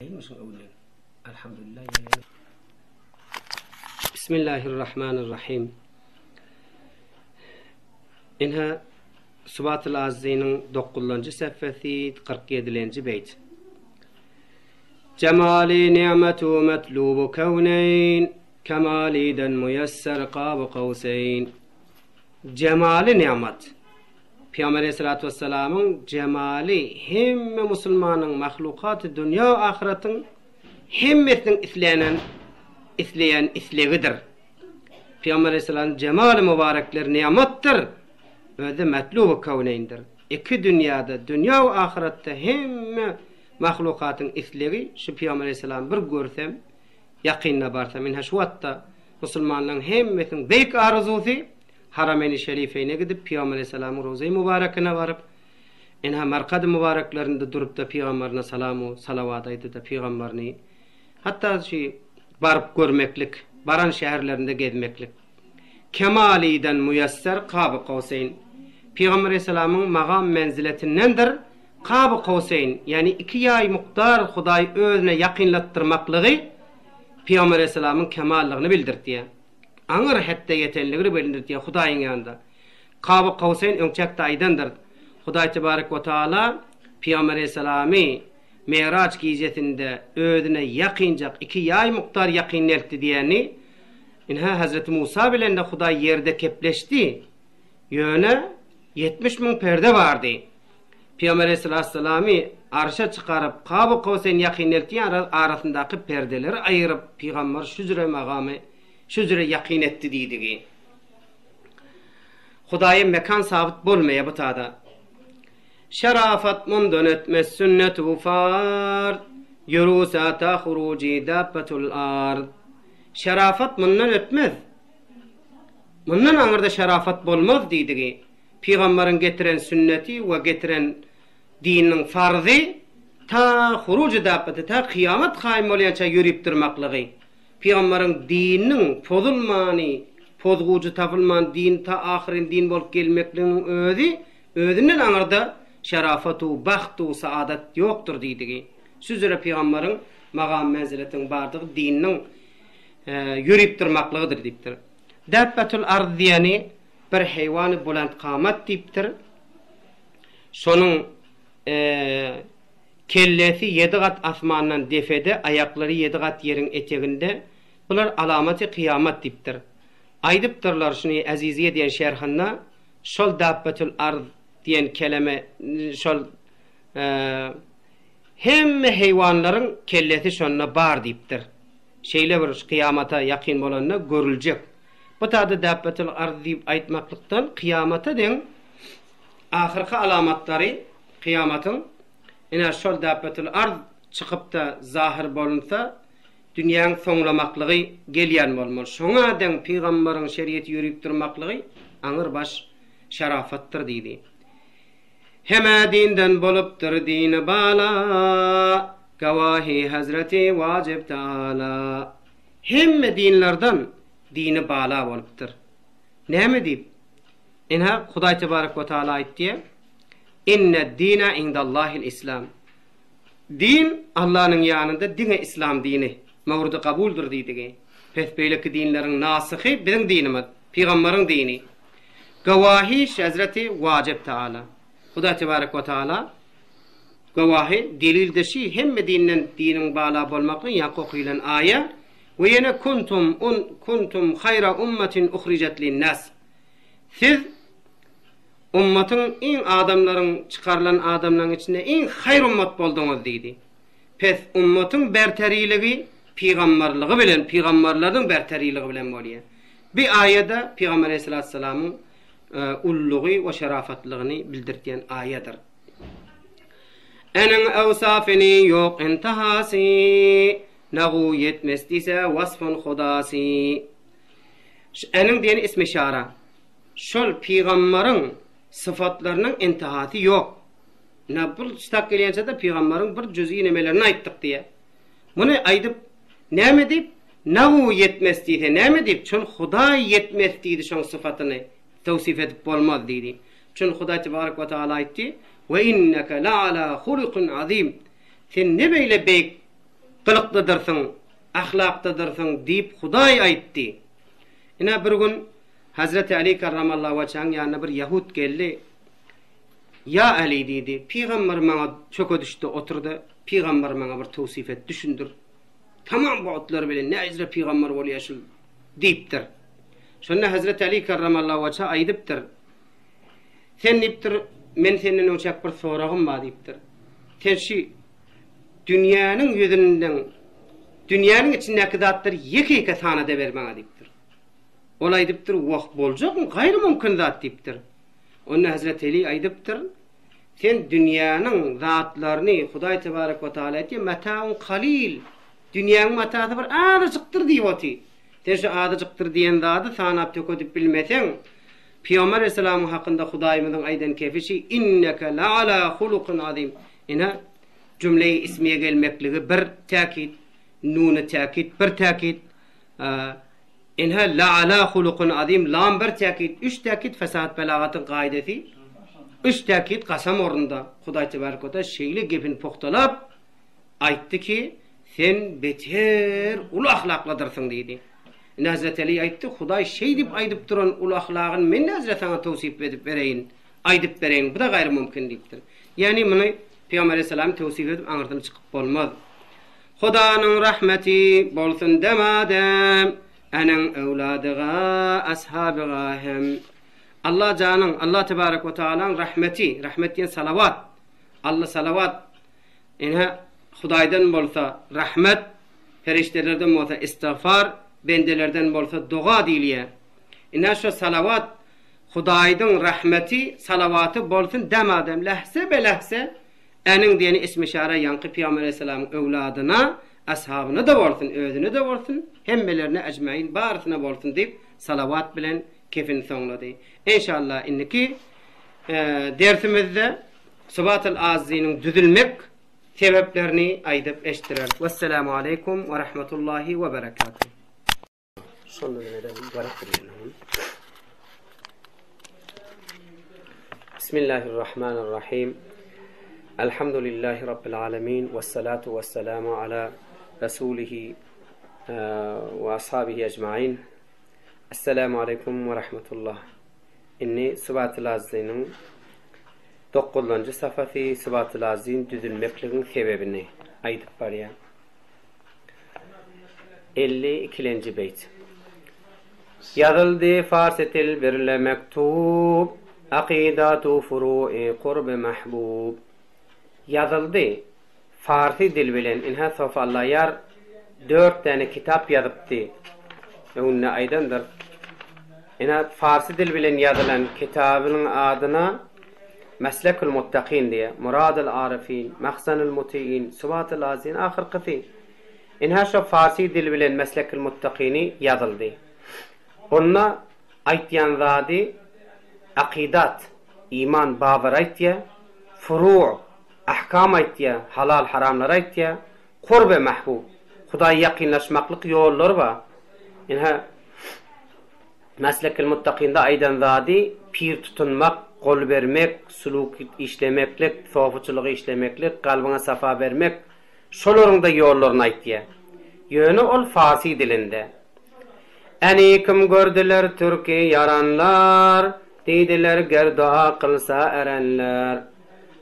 Elhamdülillah. Bismillahirrahmanirrahim. İnha Subatul Azzi'nin 9. sefesi 47. beyt. Cemali ni'metu metlubu kevneyn kemaliden müyesser qab kavseyn. Cemali ni'met. Peygamber Aleyhissalatu vesselam'ın cemali hem Müslümanın mahlukatı dünya ahiretin hemmetin isleyen islegidir. Peygamber Aleyhisselam'ın cemali mübarekler nimettir. Ve metlubu kavneyndir. İki dünyada, dünya ve ahirette hem mahlukatın islegi şu Peygamber Aleyhisselam bir görsem yakinle barsam inha şu hatta Müslümanların hemmetin büyük arzusu Harameyn-i Şerifeyne gidip Peygamber Aleyhisselam'ın roza-i mübarekine varıp inha markad mübareklerinde durup da Peygamberine salamu salavat aydı da Peygamberini hatta barıp görmeklik, baran şehirlerinde gezmeklik. Kemaliden müyesser qab kavseyn. Peygamber Aleyhisselam'ın maqam menziletindendir. Qab kavseyn yani iki yay muqtar Hudaý özüne yakinlattırmaklığı Peygamber Aleyhisselam'ın kemallığını bildirdiye. Aňyr hatta yetenligini bildirdiye Hudaýyň ýanynda. Qab kavseyn öňçekde aýdandyr. Hudaý tebarek we taala Peygamber Aleyhisselam'ı Miraç gijetinde özüne yakinjak iki yay muqtar yakinletdi diýeni inha Hazreti Musa bilen de Hudaý yerde kepleşdi. Ýöne 70.000 perde vardı. Peygamber Aleyhisselam'ı arşa çıkarıp Qab kavseyn yakinletdi arasındaky perdeleri ayırıp Peygamber şu jüre magamy şu jüre yakin etdi diýdigi. Hudaýa mekan sabit bolmaýa bu tada. Şerafat mundan etmez sünnet-u fard yurusata huruci dabbetul ard. Şerafat mundan etmez. Mundan aňyrda şerafat bolmaz diýdigi. Peygamberin getiren sünneti we getiren diniň farzy ta huruci dabbeti ta kıyamet kaym bolýança ýürüp durmaklygy. Peygamberin dininiň pozulmany, pozguwçy tapylman din ta ahirin din bolup gelmekligiň özünden aňyrda şerafatu, baxtu, saadat ýokdur diýdigi. Süzüre Peygamberin maqam menziletiniň bardygy dininiň ýürüp durmaklygydyr diýipdir. Dabbetul ard diýeni bir heýwany buland qamat diýipdir. Şonuň kellesi 7 gat asmandan defede, aýaklary 7 gat ýeriň eteginde. Bular alamaty kıyamet diýipdir. Aýdypdyrlar şunu Aziziye diýen şerhinde şol dabbetul ard diýen kelime şol hemme heýwanlaryň kellesi şonuna bar diýipdir. Şeýle bir kıyamata yakin bolanna görüljek. Bu taýda dabbetul ard diýip aýtmaklykdan kıyamata deň ahirki alamatlary kıyamatyň ina şol dabbetul ard çykyp da zahir bolunsa dünýäň soňlamaklygy gelýän bolmaly. Şoňa deň Peýgamberiň şeriýeti ýürüp durmaklygy aňyr baş şerafatdyr diýdi. Heme dinden bolupdyr dini bala gawahi Hazreti Wajib Taala. Hemme dinlerden dini bala bolupdyr. Näme diýip? Inha Hudaý tebarek we taala aýtdy. Inne dina indallahil islam. Din Allah'ın ýanynda dine islam dini. Mawrudi kabuldur diýdigi. Pesbeýleki dinleriň nasyhy bizim dinimiz, Peýgamberiň dini. Gawahi Hazreti Wajib Taala. Hudaý tebarek we taala gawahi delildir şi hemme dinin bala bolmakly ýakoky bilen aýa we ýene kuntum hayra ummetin uhrijat lin-nas. Siz ummatyň iň adamlaryň çykarlan adamlaryň içinde iň hayr ummat bolduňuz diýdi. Pes ummatyň berteriligi Peygamberligi bilen, Peygamberleriň berteriligi bilen bolýar. Bir aýada Peygamber Aleyhissalatu vesselam'ın ullugy we şerafatlygyny bildirýän aýadyr. Enin awsafini ýok intihasy, nagu yetmez dise wasfun hudasy. Enin diýen ismi şara. Şol Peýgamberiň sıfatlarynyň intihasy ýok. Näbul stak gelýänçe de Peýgamberiň bir jüz'i nemelerini aýtdyk diýe. Muny aýdyp näme diýip nagu yetmez diýse näme diýip şol Hudaý yetmez diýdi şol sıfatyny tawsif edip bolmaz diýdi. Şol Hudaý tebarek we taala aýtdy: "Ve inneke la'ala huluqun azim." Sen ne beýle beýik kılıklıdırsın, ahlaklıdırsın deyip Huday aytti. Ina bir gün Hazreti Ali karramallahu veçh'ın yanına bir Yahud geldi. Ya Ali dedi, Peygamber bana çöke düştü, oturdu. Peygamber bana bir tavsif et, düşündür. Tamam bu otlar bilen ne izre Peygamber bolýaşyl deyipdir. Şonda Hazreti Ali karramallahu veçh aýdypdyr. Sen deyipdir, men senden uçak bir soragym bar deyipdir. Sen şu dünýäniň ýüzünden, dünýäniň içindäki zatlar ýeke sanada bermäňe deyipdir. Ol aýdypdyr, wagt boljakmy? Gaýry mümkin zat deyipdir. Onda Hazreti Ali aýdypdyr, sen dünýäniň zatlaryny Hudaý tebarek we taala etdi, mataun qalil. Dünýäniň mataty bir azajykdyr diýýärdi. Sen şu azajykdyr diýen zady sanap tökedip bilmeseň, Peygamber Aleyhisselam hakynda Hudaýymyzyň aýdan kefişi inneke la ala huluqun azim. Ina cümleyi ismiye gelmekligi bir täkit, nunu täkit, bir täkit. İnha la ala huluqun azim, lam bir täkit, üç täkit fesat belagatyň gaýdasy. Üç täkit qasam orunda. Hudaý tebarek we taala şeýle gepini poktalap aýtdy ki, sen beter ulu ahlaklıdyrsın diýdi. Hazreti Ali aýtdy, Hudaý şeý dip aýdyp duran ulu ahlagyny men näzire sana tawsip edip bereýin, aýdyp bereýin. Bu da gaýry mümkin diýipdir. Yani muny Peygamber Aleyhisselam tawsip edip aňyrdan çykyp bolmaz. Hudanyň rahmeti bolsun demädem, anan ewladyga, ashabyga hem. Allah janyň, Allah tebarek we taalaň rahmeti, rahmet diýen salawat. Allah salawat. Ene Hudaýdan bolsa rahmet, feriştelerden bolsa istigfar, bendelerden bolsa dua diýilýär. Ene şu salawat Hudaýyň rahmeti, salawaty bolsun demädem, lahse be lahse aning diýeni ismi şara ýanky Peygamber Aleyhisselam ewladyna, ashabyna da bolsun, özüne de bolsun, hemmelerine ecmaîn barysyna bolsun diýip salawat bilen kefin soňlady. İnşallah inniki dersimizde Sıbat-ül Azizi'nin düzülmek sebeplerini aýdyp eşdirer. Vesselamu aleykum ve rahmetullahi ve berekatuhu. Bismillahirrahmanirrahim. Elhamdülillahi Rabbil alemin. Vessalatu vesselamu ala Resulihi ve ashabihi ecmaîn. Esselamu aleykum ve rahmetullah. Inni Sıbat-ül Azizi'nin 9-njy safhasy Sıbat-ül Azizi'nin düzülmekligiň sebebini aýdyp barýar. 52-nji beýt. Yazıldı farsetil birle mektub, akidatu furu'i qurb mahbub. Yazıldı Farsi dil bilen inha safallayar 4 tane kitap yazıpdy. Ünne aýdandyr. Ina Farsi dil bilen yazılan kitabynyň adyna Meslekul Muttaqin diye, Muradul Arifin, Mahsanul Muti'in, Sıbat-ül Azizi'nin ahirkisi. Inha şu Farsi dil bilen Meslekul Muttaqini yazıldı. Onna aýtýan zady akidat, iman, babar aýtýa, furu', ahkam aýtýa, halal haramlar aýtýa, qurb mahbub, Hudaýa ýaqinlaşmaklyk ýollar bar. Inha Meslekul Muttaqin'da aýdan zady pir tutunmak, gol bermek, suluk işlemeklik, sofuçylygy işlemeklik, galbyna safa bermek, şolaryň da ýollaryny aýtýar. Ýöne ol Farsi dilinde. Eni kim gördüler Türki yaranlar, diýdiler gerda kılsa erenler.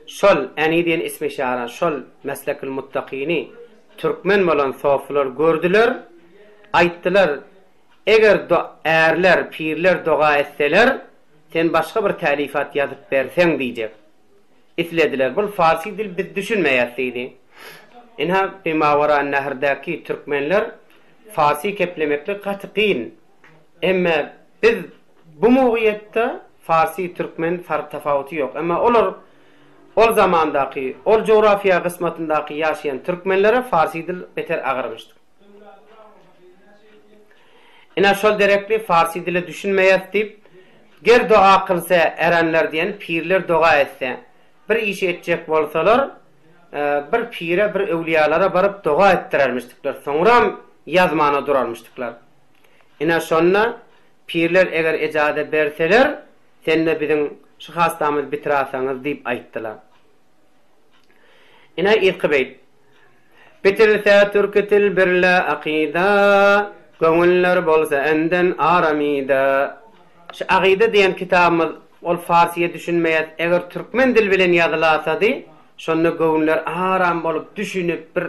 Şol eni diýen ismi şara, şol Meslekul Muttaqini türkmen bolan soflar gördüler, aýtdylar, eger erler, pirler doga etseler, sen başga bir talifat ýazyp berseň diýjek. Islediler. Bu Farsi dil biz düşünmeýärdi. Inha bimawara nehrdäki türkmenler Farsi keplemekle gatyqyn. Emma biz bu mugyetde Farsi türkmen fark tafawuty ýok. Emma olar ol zamandaky, ol coğrafya kısmatyndaky ýaşaýan türkmenlere Farsi dil beter agyrmışdy. Ina şol derekli Farsi dili düşünmeýärdi. Ger dua kılsa erenler diyen pirler dua etse, bir iş etjek bolsalar, bir pire, bir evliyalara barıp dua ettirermişdikler. Soňram yazmana durarmışdyklar. Ina şonna pirler eger ejade berseler, senne biziň şu hastamyz bitirasaňyz diýip aýtdylar. Ina ilki beýt. Bitirse türkütil birle akida, gönüller bolsa enden aramida. Şu akida diyen kitabımız ol Farsiye düşünmeyet, eğer Türkmen dil bilen yazılasadı, şonu gönüller aram bolup düşünüp bir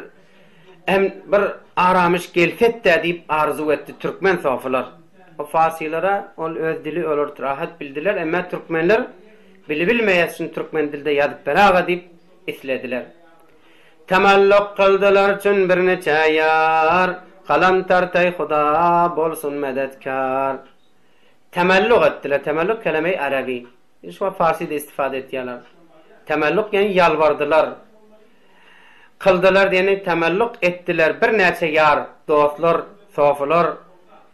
aramış gelset de deyip arzu etti Türkmen sofralar. O Farsilara ol öz dili olur rahat bildiler, ama Türkmenler bilmeyesin Türkmen dilde yazıp beraga deyip islediler. Temelluk kıldılar çün bir neçe yar, kalam tartay Huda bolsun medetkar. Temelluk ettiler. Temelluk kelime-i Arabi. Şu Farsi'de istifade ettiler. Temelluk yani yalvardılar. Kıldılar yani temelluk ettiler. Bir neçe yar, dostlar, sofular,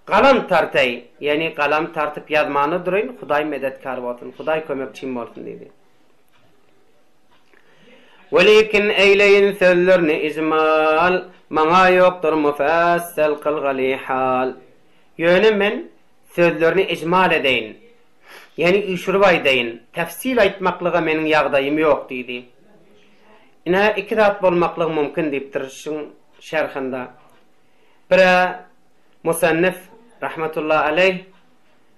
kalam tartay, yani kalam tartıp yazmanı durayın, Huday medetkar olsun, Huday kömekçim olsun dedi. Velikin eyleyin sözlerini icmal, mana yoktur mufassal kılgali hal. Yönü men sözlerini icmal edeyin. Yani üşürvay deyin. Tefsil aytmaklığa menin yağdayım yok dedi. Ina iki zat bolmaklığı mümkün deyiptir şun şerhinde. Bira musannif rahmetullahi aleyh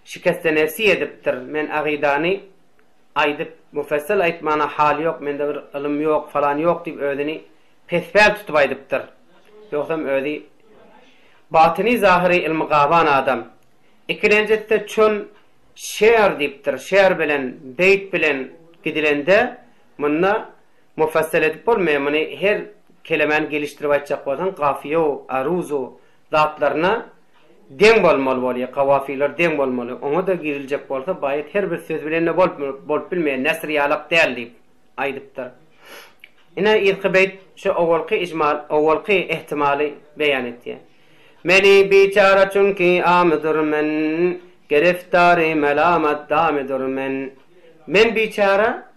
şikeste nefsi ediptir. Men agidani aydıp mufassal aytmana hali yok, mende bir ilim yok falan yok deyip ödeni pesbel tutup aydıptır. Yoksam ödi batini zahiri ilmi gaban adam. İkincisi çün şe'r deyiptir. Şe'r bilen, beyt bilen gidilende bununla mufassal edip olmuyor. Her kelimenin geliştirip aytacak olan kafiyo, aruzu zatlarına den bolmalı oluyor. Kavafiler den bolmalı. Ona da girilecek olsa bayit her bir söz bilen ne bolup bilmeyen nesri yalap değil deyip aydıptır. Yine ilk beyt şu avvalki icmal, avvalki ihtimali beyan etti. Meni biçara çünkü amıdır men, geriftari melamet damidir men. Men biçara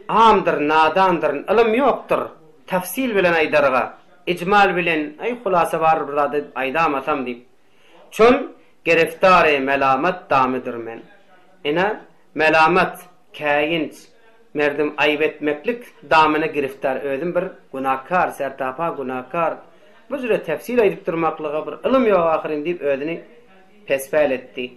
amdır, nadandır, ilim yoktur. Tefsil bilen aydarga, icmal bilen ay hulasa var burada aydamasam deyip. Çün geriftari melamet damidir men. Ina melamet, kayinç, merdim ayıp etmeklik damına giriftar. Özüm bir günahkar, sertapa günahkar. Bu zürre tefsil edip durmaklığa bir ilim yok ahirin deyip özünü pesbel etti.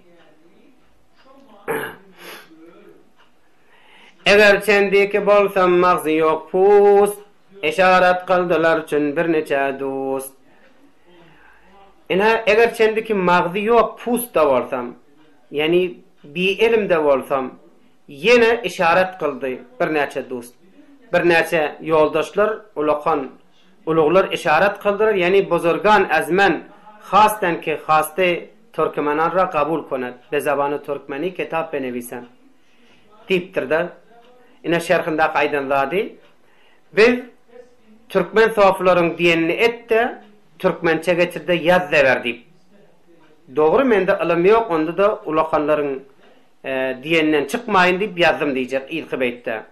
Eğer çendiki bolsam mağzi yok pus, işaret kıldılar çün bir neçe dost. Eğer çendiki mağzi yok pus da bolsam, yani bir ilim de bolsam, yine işaret kıldı bir neçe dost. Bir neçe yoldaşlar, uluglar işaret kıldılar, yani buzurgan azmen, hasten ki haste Türkmenanra kabul konet, be zabanı Türkmeni kitap benevisan. Tiptir de, yine şerhinde kaydan zadi, biz Türkmen sofların diyenini et de, Türkmençe geçirde yaz da verdi. Doğru mende ilim yok, onda da ulaqanların diyeninden çıkmayın deyip yazdım diyecek ilk beytte.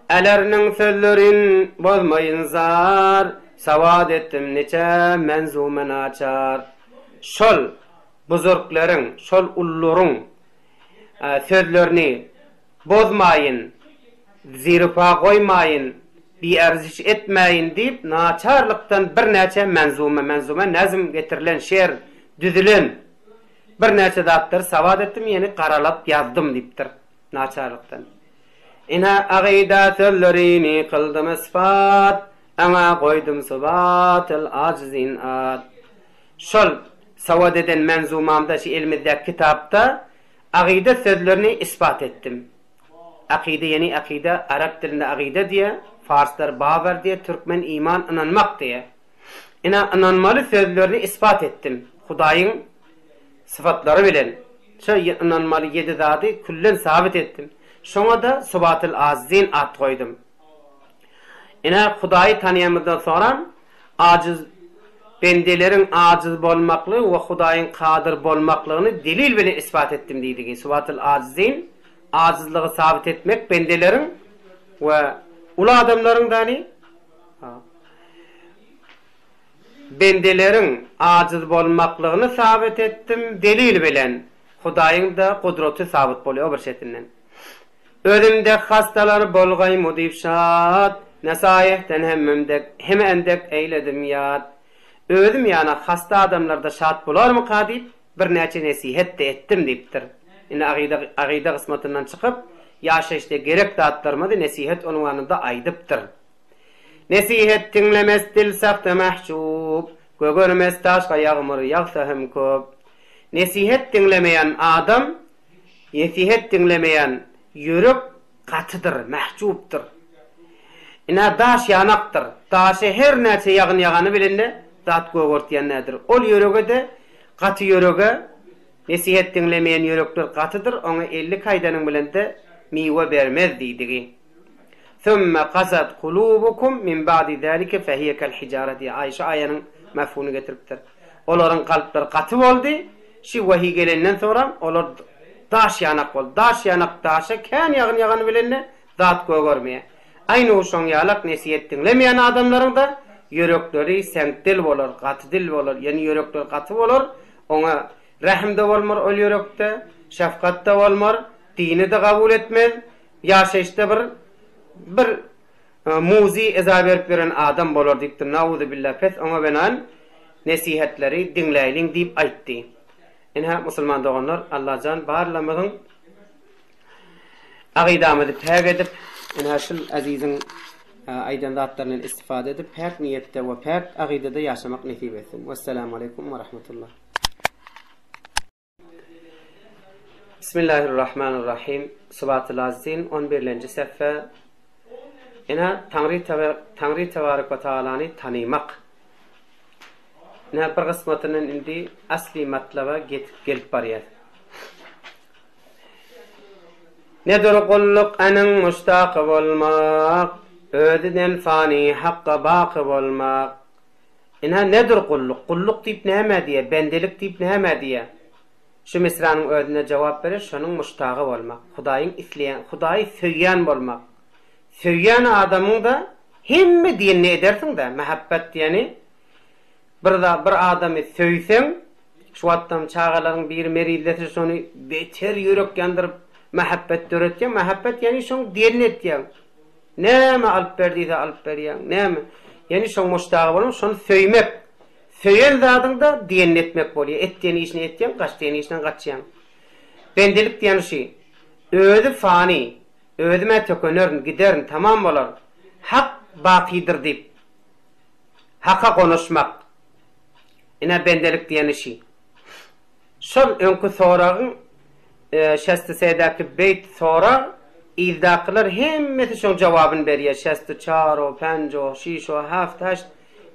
Elerinin sözlerin bozmayın zar, savad ettim neçe menzumen açar. Şol buzurkların, şol ullurun sözlerini bozmayın, zirfa koymayın, bir erziş etmeyin deyip naçarlıktan bir neçe menzume nazım getirilen şiir düzülen bir neçe zatlar savad ettim, yani karalap yazdım deyiptir naçarlıktan. İna agida sözlerini kıldım ispat, ama koydum subatil acizin ad. Şol savad eden menzumamda şu ilmidde kitapta agida sözlerini ispat ettim. Akide yani akide, Arap dilinde akide diye, Farslar baver diye, Türkmen iman inanmak diye. İna inanmalı sözlerini ispat ettim. Hudayın sıfatları bilen. Şu inanmalı 7 zatı küllen sabit ettim. Şuna da Subatil Azizin ad koydum. İna Hudayı tanıyamadan sonra aciz bendelerin aciz bolmaklığı ve Hudayın kadir bolmaklığını delil bilen ispat ettim deydi. Subatil Azizin acizliği sabit etmek bendelerin ve ulu adamların dani bendelerin aciz bolmaklığını sabit ettim delil bilen. Hudayın da kudreti sabit boluyor bir şekilde. Ölümde hastalar bolgay mudif şat, Nesayehten hem endek eyledim yad. Özüm yana hasta adamlarda şat bular mı kadip bir neçe nesihet de ettim deyiptir. Yine aqida kısmatından çıkıp yaşayışta gerek dağıttırmadı nesihet onun anında aydıptır. Nesihet dinlemez dil sahtı mahcub, gögörmez taşka yağmur yağsa hem köp. Nesihet dinlemeyen adam, nesihet dinlemeyen yürek katıdır, mahcubdur. Ina daş yanaktır. Daşı her neçe yağını bilinde zat gögörtüyen nedir? Ol yürege de katı yürege, nesihet dinlemeyen yürekler katıdır. Ona 50 kaydanın bilinde miwe vermez deydi. Thumma qasat kulubukum min ba'di zalika fehiye kal hijarati. Ayşe ayanın mefhumunu getiripdir. Onların kalpleri katı oldu. Şu vahiy gelenden sonra onlar daş yanak oldu. Daş yanak daşa kan yağını bilinde zat gögörmeye. Aynı o son yalak nesihet dinlemeyen adamların da yürekleri senkdil olur, katı dil olur. Yani yürekleri katı olur. Ona rahimde olmar ol yürekte, şefkatte olmar, dini de kabul etmez. Yaşayışta bir muzi ezaberip veren adam bolur deyiptir. Nauzu billah pes ona benan nesihetleri dinleyelim deyip aytti. İnha musulman doğanlar Allah can barlamızın aqidamızı pek edip inhaşıl azizin aydan zatlarından istifade edip pek niyette ve pek aqidede yaşamak nasip etsin. Vesselamu aleyküm ve rahmetullah. Bismillahirrahmanirrahim. Sıbat-ı Azizin 11. seffe. İna Tanrı Tebarek ve Teala'nı tanımak. İna bir kısmatının indi asli matlaba gelip bariyat. Nedir kulluk anın müştaqı olmak, ödeden fani hakka baqı olmak. İna nedir kulluk? Kulluk deyip neyme diye, bendelik deyip neyme diye. Şu misranın ödüne cevap verir, şunun müştaqı olmak. Hudayın isleyen, Hudayı söyyan olmak. Söyyan adamın da hemmi diyen ne edersin de, mehabbet diyeni. Bir adamı söysen, şu adam çağaların bir meridletir, şunu beter yürek yandırıp, mehabbet döretken, mehabbet yani şun diyen etken. Neme alıp verdiyse alıp veriyen, neme. Yani şun müştaqı olmak, şunu söymek. Söyyen zadın da diyen etmek oluyor. Ettiğini işine ettiyen, kaçtığını işine kaçayan. Bendelik diyen şey, ödü fani, ödüme tökönörün, giderin, tamam olur. Hak bakidir deyip, hakka konuşmak. Yine bendelik diyen şey. Şol önkü sorağın, şesti seydaki beyt sonra, İzdakılar hemmeti şun cevabını veriyor. Şesti çaro, penco, şişo, haft, haşt,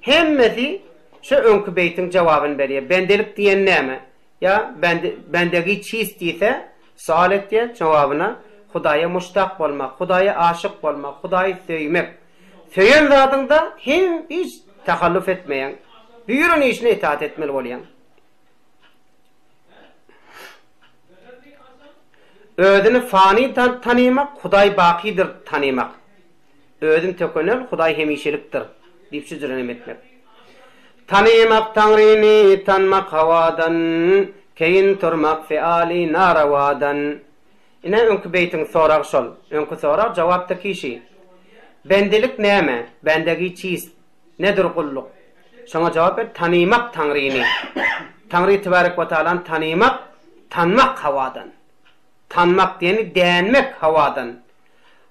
hemmeti şu önkü beytin cevabını veriyor. Bendelik diyen neyme? Ya bendeki çiz deyse, sual et diye cevabına, Hudaya muştak olmak, Hudaya aşık olmak, Hudayı söymek. Söyyen zadında hem hiç takalluf etmeyen, büyürün işine itaat etmeli olayan. Ödünü fani tanımak, Huday bakidir tanımak. Ödün tökönel, Huday hemişeliktir. Deyip şu cürenem etmek. Tanımak Tanrı'nı tanmak havadan, keyin turmak feali naravadan. Yine önkü beytin sorak şol. Önkü sorak cevaptaki şey. Bendelik neyme? Bendeki çiz. Nedir kulluk? Şuna cevap ver. Tanımak Tanrı'nı. Tanrı Tebarek ve Teala'nı tanmak havadan. Tanmak diyeni değinmek havadan.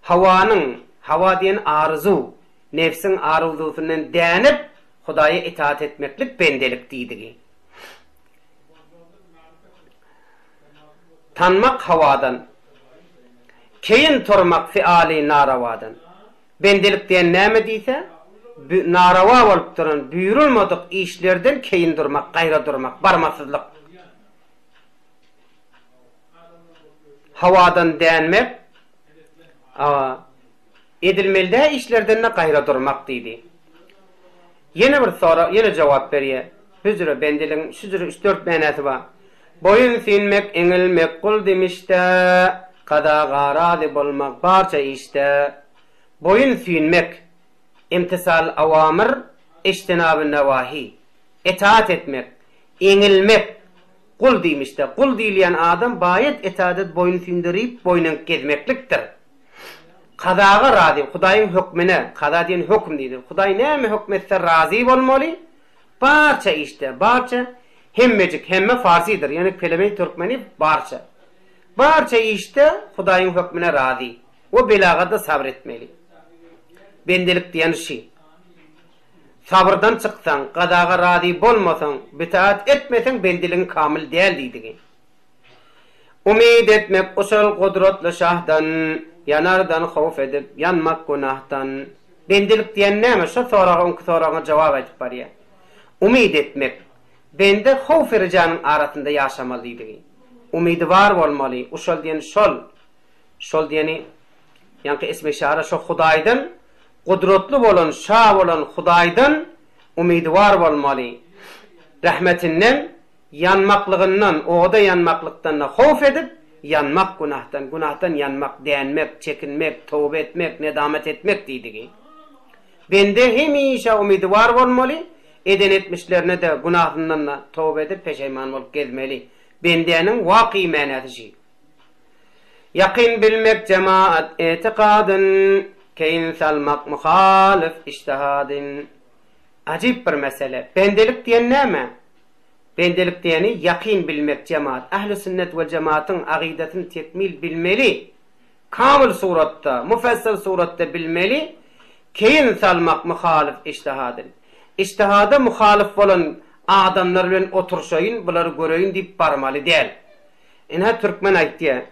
Hava diyen arzu. Nefsin arzusundan değinip Hudaya itaat etmeklik bendelik deydi. Tanmak havadan. Keyin turmak fiali naravadan. Bendelik diyen neyme deyse, narava olup duran, buyurulmadık işlerden keyin durmak, gayra durmak, barmasızlık. Havadan değinmek, edilmelde işlerden ne gayra durmak deydi. Yine cevap veriyor. Hüzürü bendilin, şüzürü 3-4 manası var. Boyun sinmek, engilmek, kul demişte, kada garazi bulmak, parça işte. Boyun sinmek, imtisal avamir, iştinab-ı nevahi. İtaat etmek, engilmek, kul demişte. Kul diyen adam bayet itaat et boyun sindirip, boynun kezmekliktir. Qadaga razi, Hudaýyň hükmüne, qada diýen hükm diýdir. Hudaý näme hükmetse razi bolmaly. Barça işte, barça hemmecik, hemme farsidir. Yani kelime-i Türkmeni barça. Barça işte Hudaýyň hükmüne razi. O belagada sabretmeli. Bendelik diýen şey. Sabrdan çyksaň, qadaga razi bolmasaň, bitaat etmeseň bendiligiň kamil däl diýdi. Umid etmek usul kudretli şahdan, yanardan havf edip yanmak günahtan. Bendilik diýen näme? Şu soragyň jogap aýdyp barýar. Umid etmek. Bende havf erjanyň arasynda ýaşamaly diýdi. Umidwar bolmaly. Usul diýen şol diýeni ýa-ni ismi şara şu Hudaýdan kudretli bolan, şah bolan Hudaýdan umidwar bolmaly. Rahmetinden yanmaklığından, oda yanmaklykdan havf edip yanmak günahtan yanmak, däňmek, çekinmek, tövbe etmek, nedamet etmek diýdi. Bende hemişe umidwar bolmaly, eden etmişlerine de günahından tövbe edip peşeýman bolup gezmeli. Bendenin waqi manasy. Yaqin bilmek cemaat etiqadın, keyin salmak muhalif ijtihadın. Ajib bir mesele. Bendelik diýen näme? Bendelik diýeni yaqin bilmek cemaat. Ahli sünnet we cemaatyň aqidatyn tekmil bilmeli. Kamil suratda, mufassal suratda bilmeli. Keyin salmak muhalif ijtihadın. İjtihada muhalif bolan adamlar bilen oturşaýyn, bulary göreýin diýip barmaly däl. Ina türkmen aýtdy.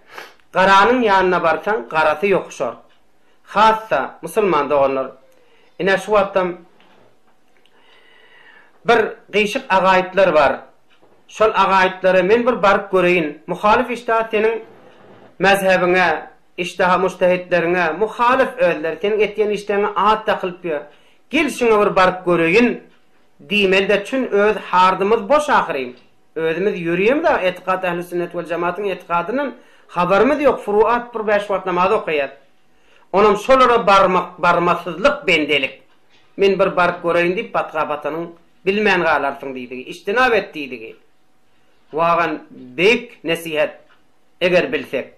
Qaranyň ýanyna barsaň, qarasy ýokşar. Hassa musulman doganlar. Ina şu wagtdan bir gıýşyk agaýtlar bar. Şol agaýtlary men bir baryp göreýin. Muhalif ijtihad seniň mezhebiňe, ijtihad mujtehidlerine muhalif öýler. Seniň etýän işlerini ahat takylyp ýör. Gel şuna bir baryp göreýin. Diýmelde çün öz hardymyz boş ahyrym. Özümiz ýürüýem da etiqad ehli sünnet we cemaatyň etiqadynyň habarymyz ýok. Furuat bir 5 wagt namaz okuyat. Onam şolara barmasyzlyk bendelik. Men bir baryp göreýin diýip batga-batanyň bilmän galarsyň diýdi. İstinab et diýdi. Wagan bek nasihat eger bilsek.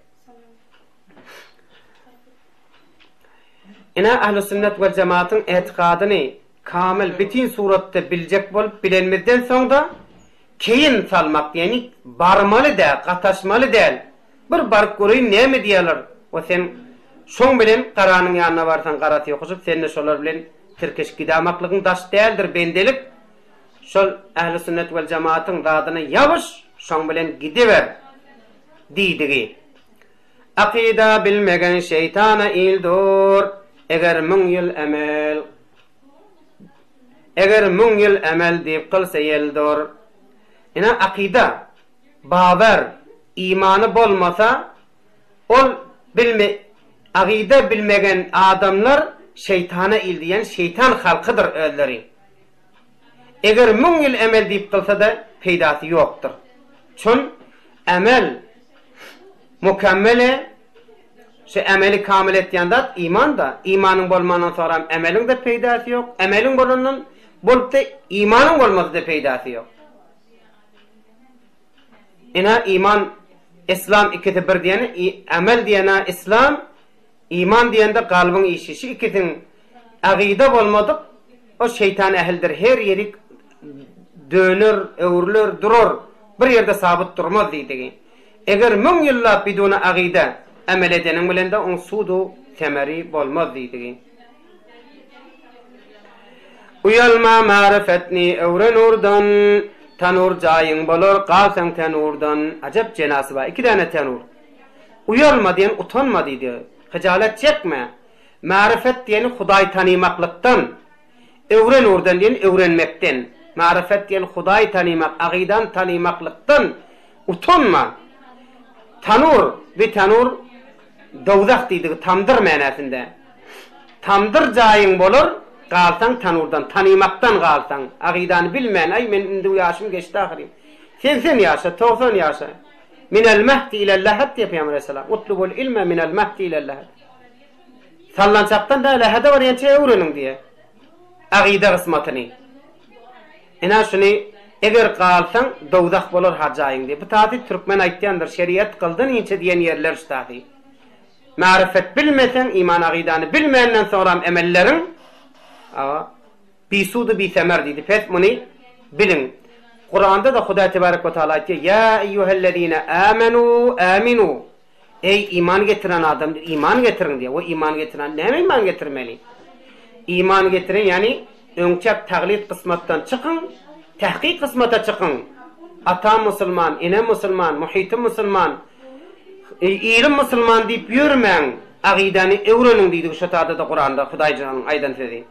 Ina ahli sünnet we cemaatyň etiqadyny kamil bitin suratda biljek bolup bilenmezden soňda keyin salmak ýani barmaly da, gataşmaly däl. Bir baryp göreýin näme diýerler. O sen şoň bilen qaranyň ýanyna barsaň garaty ýokuşup sende şolar bilen tirkeş gidamaklygyň daş däldir bendelik. Şol ahli sünnet we cemaatyň zadyny ýawaş şoň bilen gidiber diýdi. Aqida bilmegen şeytana ildur. Eger 1000 ýyl emel diýip kılsa ýeldir. Ina aqida, bawer, imany bolmasa, ol aqida bilmegen adamlar şeytana ildiyen şeytan halkydyr özleri. Eger 1000 ýyl emel diýip kılsa da peýdasy ýokdur. Çün emel mükemmele şu emeli kamil etýände iman da, imanyň bolmandan sonra emeliň de peýdasy ýok. Emeliň bolandan bolup da imanyň bolmasy da peýdasy ýok. Ina iman, İslam ikisi bir diýeni, emel diýeni İslam, iman diýende galbyň işişi ikisiň aqida bolmadyk, o şeytan ähildir. Her ýeri döner, öwrüler, durur. Bir ýerde sabit durmaz diýdi. Eger 1000 ýyllap biduna aqida emel edenin bilen de on sudu temeri bolmaz diýdi. Uyalma marifetni öwren urdan, tanur jaýyň bolar qalsaň tanurdan. Ajab jenasy bar, 2 däne tanur. Uyalma diýen utanma diýdi. Hijalat çekme. Marifet diýeni Hudaý tanymaklykdan, öwren urdan diýen öwrenmekden. Marifet diýen Hudaý tanymak, aqidan tanymaklykdan utanma. Tanur we tanur dowzak diýdi, tamdyr manasynda. Tamdyr jaýyň bolar, qalsaň tanurdan, tanymakdan qalsaň, aqidany bilmän, ay men indi ýaşym geçdi ahyrym. Sen ýaşa, 90 ýaşa. Minel mahdi ilel lahad diýip Peygamber sallallahu utlubul ilme minel mahdi ilel lahad. Sallançakdan da lahada barýança öwrenin diýe. Aqida kısmatyny. Ina şuny eger qalsaň dowzak bolar hajaýyň diýip. Bu taýy türkmen aýtýandyr, şeriat kıldın inçe diýen ýerler ştaty. marifet bilmesen, iman aqidanı bilmeyenden sonra emellerin bisudu bi semer dedi. Pes bunu bilin. Kur'an'da da Huda Tebarek ve Teala diyor: "Ya eyyühellezine amenu aminu." Ey iman getiren adam, iman getirin diye. O iman getiren ne iman getirmeli? İman getirin yani öncep taqlid kısmattan çıkın, tahqiq kısmata çıkın. Ata Müslüman, ine Müslüman, muhitim Müslüman, ilim Müslüman deyip yürümen, aqidani öğrenin deydi şu da Kur'an'da Hudaycanın aydan dedi.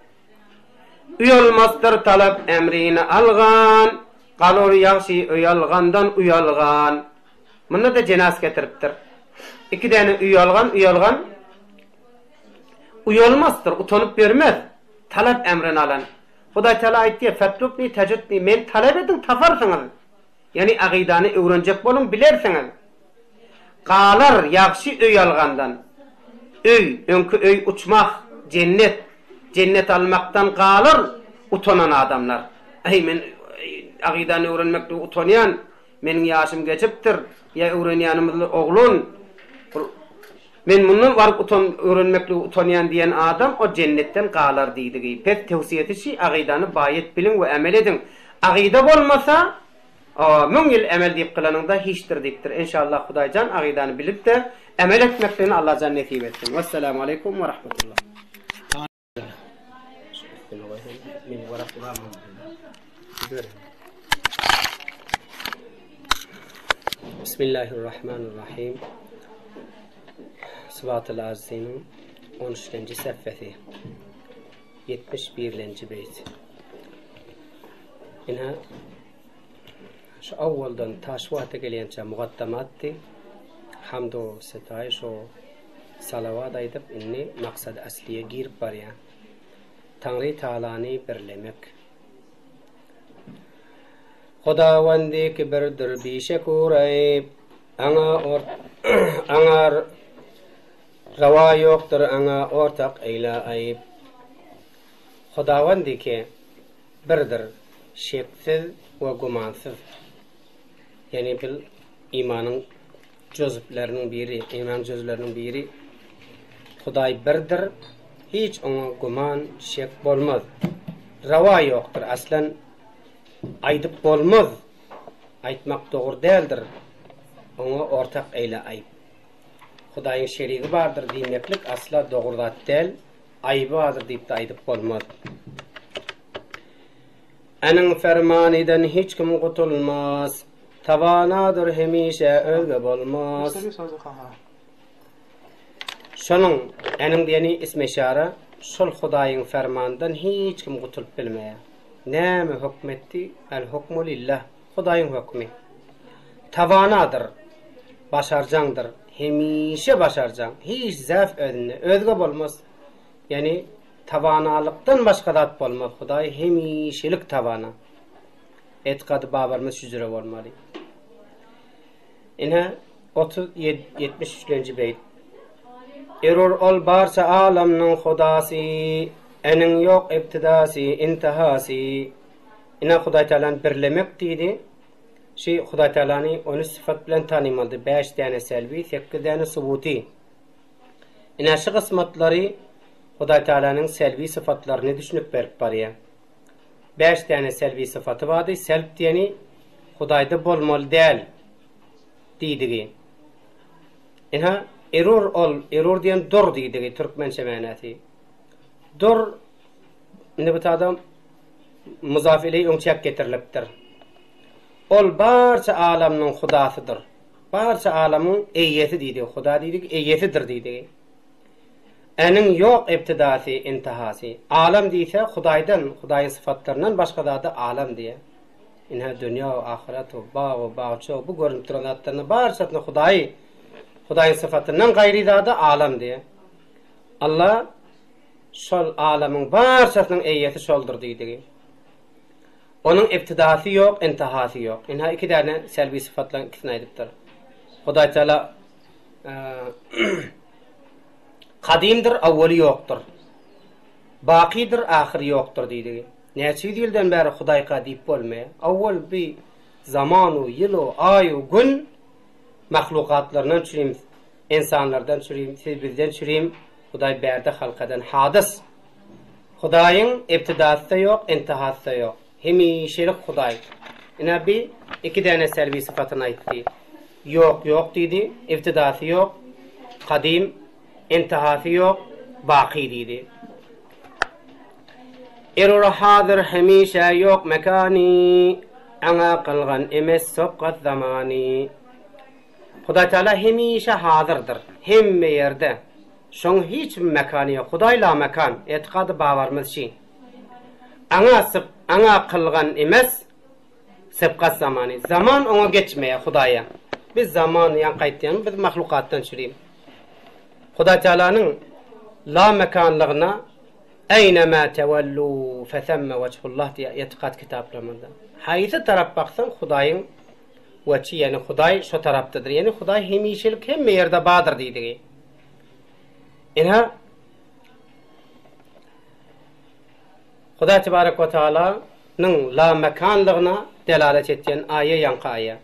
Uyalmazdır talep emrini algan, qalor yaxshi uyalgandan uyalgan. Bunda da cenas getiriptir. İki tane uyalgan uyalmazdır, utanıp vermez. Talep emrini alan. Huday Teala aytti: "Fetlubni tecetni." Men talep edin, taparsınız. Yani aqidani öğrenecek bolun, bilersiniz. Qalar yaxshi uyalgandan. Önkü öy uçmak, cennet almaktan qalar utanan adamlar. Ey men aqidani öğrenmekte utanayan, menin yaşım geçiptir. Ya öğrenyanımızlı oğlun, men bundan varıp öğrenmekle utanayan diyen adam o cennetten qalar deydi. Pek tevsiyeti şey aqidani bayet bilin ve emel edin. Aqida bolmasa mün yıl emel deyip kılanında hiçtir deyiptir. İnşallah Hudaycan aqidani bilip de emel etmekten Allah can nesip etsin. Vesselamu aleyküm ve rahmetullah. Bismillahirrahmanirrahim. Sıvat-ı Aziz'in 13. seffeti 71. beyt. İnha şu avvaldan taşvata gelençe muqaddamattı. Hamdu setayiş o salavat aydıp inni maksad asliye girip var ya. Tanrı Teala'nı birlemek. Xudavandi ki birdir bişekur ayıp. Ana rava yoktur, ana ortak eyla ayıp. Xudavandi ki birdir, şeksiz ve gumansız. Yani bil imanın cüz'lerinin biri, iman cüz'lerinin biri. Xuday birdir, hiç ona guman, şek bolmaz. Rava yoktur, aslan aydıp bolmaz. Aytmak doğru değildir. Ona ortak eyle ayıp. Xudayın şeriki vardır demeklik asla doğrudat değil. Ayıbı vardır deyip de aydıp bolmaz. Onun fermaniden hiç kim kutulmaz. Tavanadır hemişe ölge bolmaz. Şunun onun diyeni ismi işara, şol Xudayın fermanından hiç kim kutulup bilmeye. Näme hükmetti? El hukmu lillah. Xudayın hükmü. Tavanadır. Başarcandır. Hemişe başarcan. Hiç zaf özge bolmaz. Yani tavanalıktan başka dat bolmaz. Xuday hemişelik tavana. Etqadı babarımız şüzüre olmalı. İnha 73. beyt. Erur ol barça alamның Xudası. Enin yok ibtidası, intihası. İna Xuday Teala'nı birlemek deydi. Xuday Teala'nı 13 sıfat bilen tanımalı. 5 tane selvi, 8 tane subuti. İna şu kısmatları Xuday Teala'nın selvi sıfatlarını düşünüp verip barıya. 5 tane selvi sıfatı vardı. Selb diyeni Xuday'da bolmalı değil deydi. İna error diyen dur deydi Türkmençe manatı. Dur ne bu adam muzaf ile öňçek getirilipdir. Ol barça alamның Xudasıdır. Barça alamın eyyeti deydi. Xuda deydi, eyyetidir deydi. Enin yok ibtidası, intihası. Alam deyse Xudayın sıfatlarından başka da alam diye. İnha dünya, ahiret, bağ, bağço, bu görünüp duran atlarını barçasını Xudayın sıfatlarından gayri da alam diye. Allah şol alamın barçasının eyyeti şoldur deydi. Onun ibtidası yok, intihası yok. İnha iki tane selvi sıfatla ikisini ediptir. Xuday Teala kadimdir, avvali yoktur. Baqidir, ahiri yoktur deydi. Neçe yıldan beri Xuday kadip olmaya. Avval bir zamanu, yılu, ayu, gün mahlukatlarından çürüyüm insanlardan çürüyüm, siz bizden çürüyüm. Hudaý berde halkadan hadis. Hudaýyň ibtidasy da yok, intihasy da yok. Hemişelik Hudaý. Ina bir iki tane selbi sıfatyny aýtdy. Yok yok dedi, ibtidasy yok, kadim, intihasy yok, baqi dedi. Erur hadir hemişe yok mekani, ana kılgan emes sokkat zamani. Hudaý Taala hemişe hazırdır, hemme yerde. Şoň hiç mekanı yok. Hudaýla mekan, etiqady bawarymyz şi. Ana kılgan emes sokkat zamani. Zaman ona geçmeye Hudaýa. Biz zaman ýan gaýtýan, biz mahlukatdan çürüýüm. Hudaý Taalanyň la mekanlygyna eynema tevellu fesemme vechullah diye etiqad kitaplarında. Haýsy tarap baksan Hudaýyň weçi, yani Hudaý şo tarapdadyr. Yani Hudaý hemişelik hemme ýerde badyr diýdi. Ina Hudaý tebarek we Taalanyň la mekanlygyna delalet etýän aýa ýanky aýa.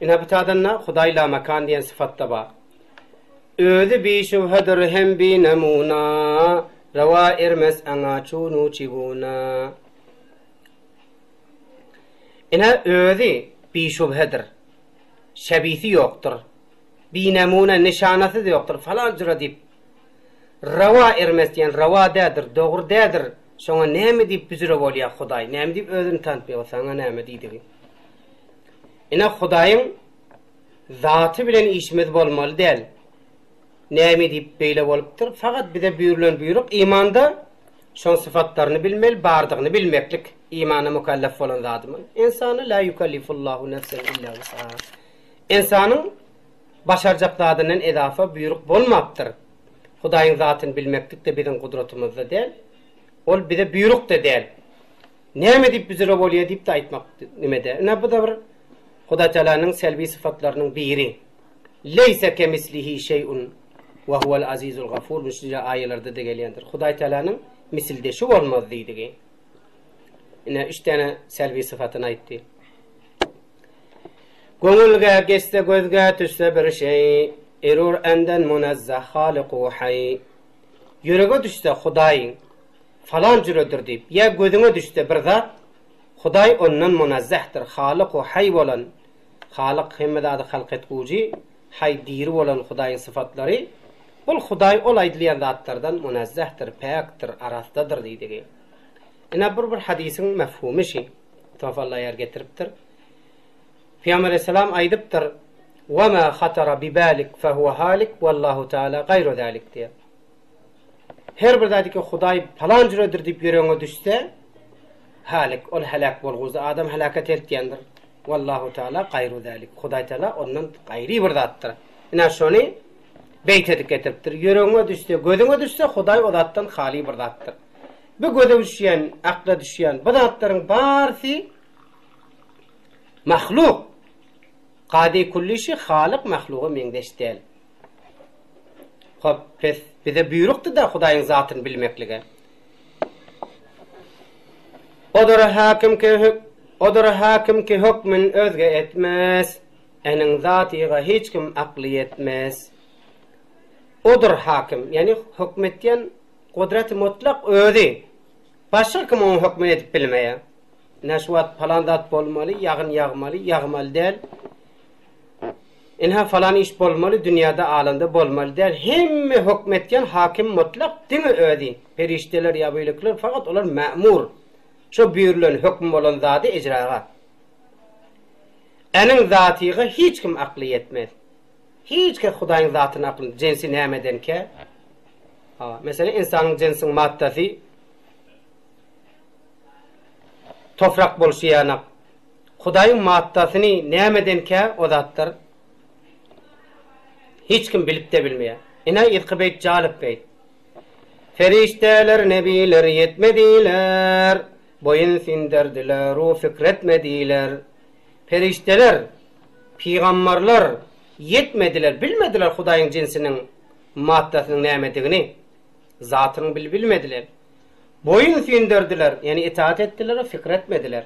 Ina bitadanna Hudaý la mekan diýen sıfatda bar. Özü bi şubhadır hem bi namuna, rava ermes ana çunu çibuna. Ina özü bi şubhadır. Şebisi yoktur. Bi namuna nişanası da yoktur. Falan cüra deyip. Rava ermes diyen rava dadır, doğru dadır. Şoňa näme diýip büzüre bolýar Hudaý? Näme diýip özüni tanıtmaýar, saňa näme diýdi? Ina Hudaýyň zaty bilen işimiz bolmaly däl. Näme diýip beýle bolupdyr? Faqat bize buyurulan buyruk imanda şoň sıfatlaryny bilmeli, bardygyny bilmeklik. İmana mukallaf bolan zatymyň. İnsany la yukallifullahu nefsen illa wus'aha. İnsanyň başarjak zadynyň edafa buyruk bolmapdyr. Hudaýyň zatyny bilmeklik de biziň gudratymyzda däl. Ol bize buyruk da däl. Näme diýip bizere bolýar diýip de aýtmak nimede. Ina bu da bir Hudaý Taalanyň selbi sıfatlarynyň biri. Leyse kemislihi şey'un ve huvel azizul gafur. Bu aýalarda da gelýändir. Hudaý Taalanyň misildeşi bolmaz diýdi. Ina 3 tane selbi sıfatyny aýtdy. Göňülge geçse gözge düşse bir şey, erur enden munazzah haliku hay. Ýürege düşse Hudaýyň falan jüredir diýip, ya gözüňe düşse bir zat, Hudaý ondan munazzahdyr, haliku hay bolan. Halyk hemme zady halk etgüji, hay diri bolan Hudaýyň sıfatlary, bul Hudaý ol aýdylýan zatlardan munazzahdyr, pakdyr, arastadyr diýdi. Ina bir hadisiň mefhumy şi, tawafalla ýer getiripdir. Peygamber aleyhisselam aýdypdyr: "Wa ma khatara bi balik fa huwa halik wallahu taala gayru zalik" diýär. Her bir zat ki Hudaý falan jüredir diýip ýüreğine düşse, halik, ol halak bolguzy, adam halakat etýändir. Wallahu taala gayru zalik. Hudaý Taala ondan gaýry bir zatdyr. Ina şonu beýt edip getiripdir. Ýüreğine düşse, gözüňe düşse Hudaý o zatdan hali bir zatdyr. Bu göze düşýän, akla düşýän bu zatlaryň barsy mahluk. Qadi kulli şey halik mahluga meňdeş däl. Hop, bize buyrukdy da Hudaýyň zatyny bilmekligi. Odur hakim ki hukmün özge etmez. Enin zatyga hiç kim akly etmez. Odur hakim, yani hukmetýän kudret mutlak özü. Başka kim onu hukm edip bilmeýär. Näşwat falan zat bolmaly, ýagyn ýagmaly, ýagmaly däl. Inha falan iş bolmaly, dünýäde alamda bolmaly däl. Hemme hukm etýän hakim mutlak diňi özü. Perişteler ýa beýlikler faqat olar ma'mur. Şo buyurulan hukm bolan zady ijraga. Enin zatyga hiç kim akly etmez. Hiç kim Hudaýyň zatyny akly jensi nämedenke? Mesela insanyň jensiň maddasy toprak bolşýana. Hudaýyň maddasyny nämedenke o zatlar hiç kim bilip de bilmeýär. Ina ýetgibeyt jalip beýt. Ferişteler nebiler yetmediler, boyun sindirdiler, o fikretmediler. Ferişteler, peygamberler yetmediler, bilmediler Hudaýyň jinsiniň maddasynyň nämedigini, zatyny bilmediler. Boyun sindirdiler, yani itaat ettiler, fikretmediler.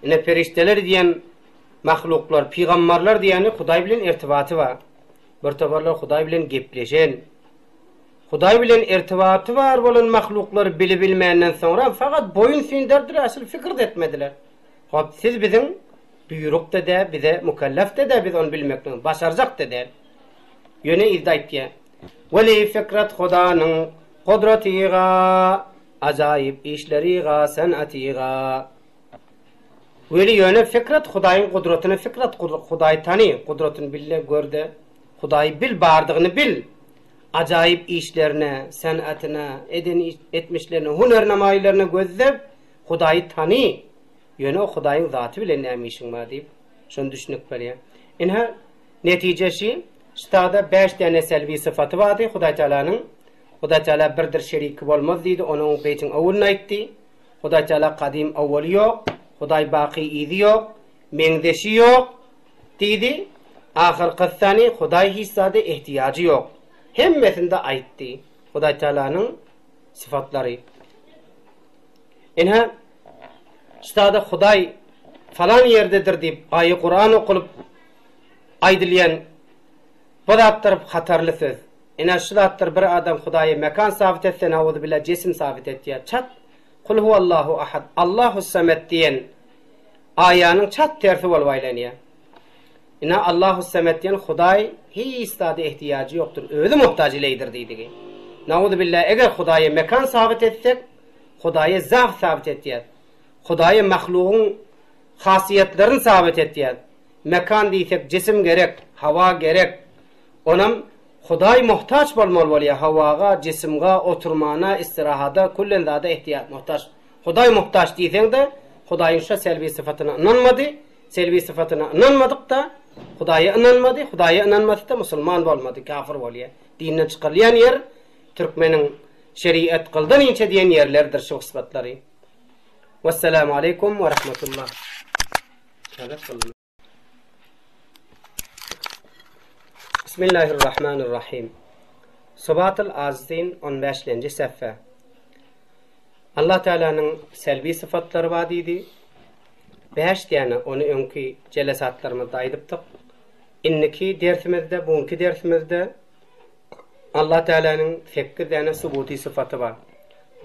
Ine ferişteler diýen mahluklar, peygamberler diyeni Huday bilen irtibatı var. Bir tabarlar Huday bilen gepleşen. Huday bilen irtibatı var bolan mahluklar bilip bilmeyenden sonra fakat boyun sündürdür asıl fikir de etmediler. Hop siz bizim buyrukta da bize mükellefte de biz onu bilmekten başaracak da der. Yöne izdayt diye. Veli fikret Hudanın kudratiga acayip işleriga sanatiga. Veli yöne fikret Hudayın kudretini fikret Huday tani kudretini bille gördü. Huday bil bardığını bil. Acayip işlerine, sanatına, etmişlerine, huner namayilerine gözlep Hudayı tani. Yöne o Hudayın zatı bile nemişin var deyip şunu düşünük var ya. İnha neticesi ştada 5 tane selvi sıfatı vardı Huday Teala'nın. Huday Teala birdir şeriki olmaz deydi. Onun beytin avuluna etti. Huday Teala kadim avvali yok. Huday baki idi yok. Mengdeşi yok deydi. Ahir kıssani Huday hissada ihtiyacı yok. Hemmesinde aitti Huday Teala'nın sıfatları. İnha ştada Huday falan yerdedir deyip ayı Kur'an okulup aydılyan bu da hatarlı söz. İnha şudattır bir adam Huday'a mekan sabit etse na'udhu billah cisim sabit etti. Çat kul huvallahu ahad Allahu samet diyen ayağının çat terfi olvaylanıya. İnha Allahu samet diyen Huday hiç istada ihtiyacı yoktur. Özü muhtaç ileydir deydi. Na'udhu billah eğer Huday'a mekan sabit etsek Huday'a zaf sabit etti. Huday'a mahluğun hasiyetlerini sabit etti. Mekan diysek cisim gerek, hava gerek. Onam Huday muhtaç bolmaly ya havaga, cisimga, oturmana, istirahada, kullen zada ihtiyat muhtaç. Huday muhtaç diýsen de Hudaýyň şu selbi sıfatyna inanmady, selbi sıfatyna inanmadyk da Hudaýa inanmady, Hudaýa inanmady da musulman bolmady, kafir bolýar. Dinden çykylýan yer türkmeniň şeriat kıldan inçe diýen yerlerdir şu sıfatlary. Vesselamu aleykum ve rahmetullah. Bismillahirrahmanirrahim. Subatul Aziz'in 15. seffe. Allah Teala'nın selbi sıfatları var idi. 5 tane onu önkü celesatlarımızda aydıptık. İnniki dersimizde, bunki dersimizde Allah Teala'nın 8 tane subuti sıfatı var.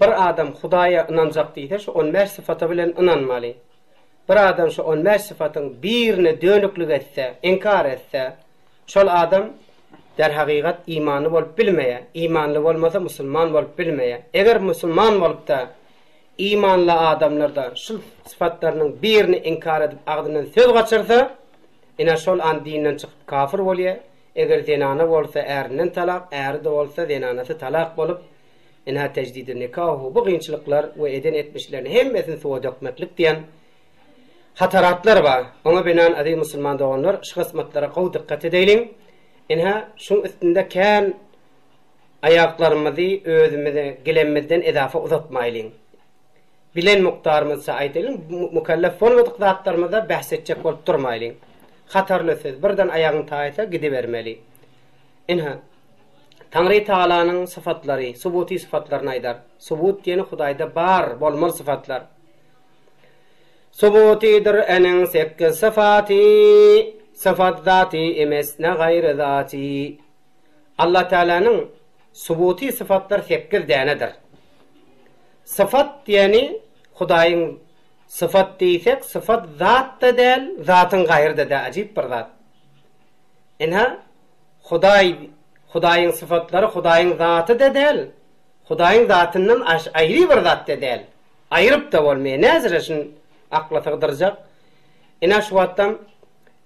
Bir adam Hudaya inanacak deyse şu 15 sıfatı bilen inanmalı. Bir adam şu 15 sıfatın birine dönüklük etse, inkar etse, şol adam der hakikat imanı bolup bilmeye, imanlı olmasa musulman bolup bilmeye. Eğer musulman bolup da imanlı adamlardan şu sıfatlarının birini inkar edip ağzından söz kaçırsa, ina şol an dinden çıkıp kafir bolýar. Eğer zenana bolsa erinden talak, eri de olsa zenanası talak bolup ina tecdid-i nikahu bu kynçylyklar we eden etmişlerini hemmesini suwa dökmeklik diyen hataratlar var. Ona binaen aziz musulman doğanlar şu kısmatlara qaw dikkat edelim. İnha şun üstünde kan ayaklarımızı özümüze gelenmizden edafa uzatmayalım. Bilen muktarımızı aytalım, mükellef olmadık zatlarımıza bahsedecek olup durmayalım. Hatarlı söz, birden ayağın taysa gidivermeli. İnha Tanrı Taala'nın sıfatları, subuti sıfatlarını aydar. Subut diyeni Hudayda bar, bolmalı sıfatlar. Subutidir enin 8 sıfati, sıfat zati emesne gayrı zati. Allah Teala'nın subuti sıfatlar 8 tanedir. Sıfat diyeni Hudayın sıfat diysek, sıfat zat da değil, zatın gayrı da acip bir zat. İnha Hudayın sıfatları Hudayın zatı da değil, Hudayın zatından ayrı bir zat da değil. Ayırıp da olmaya nezreşin akla tığdıracak. İnha şu vattan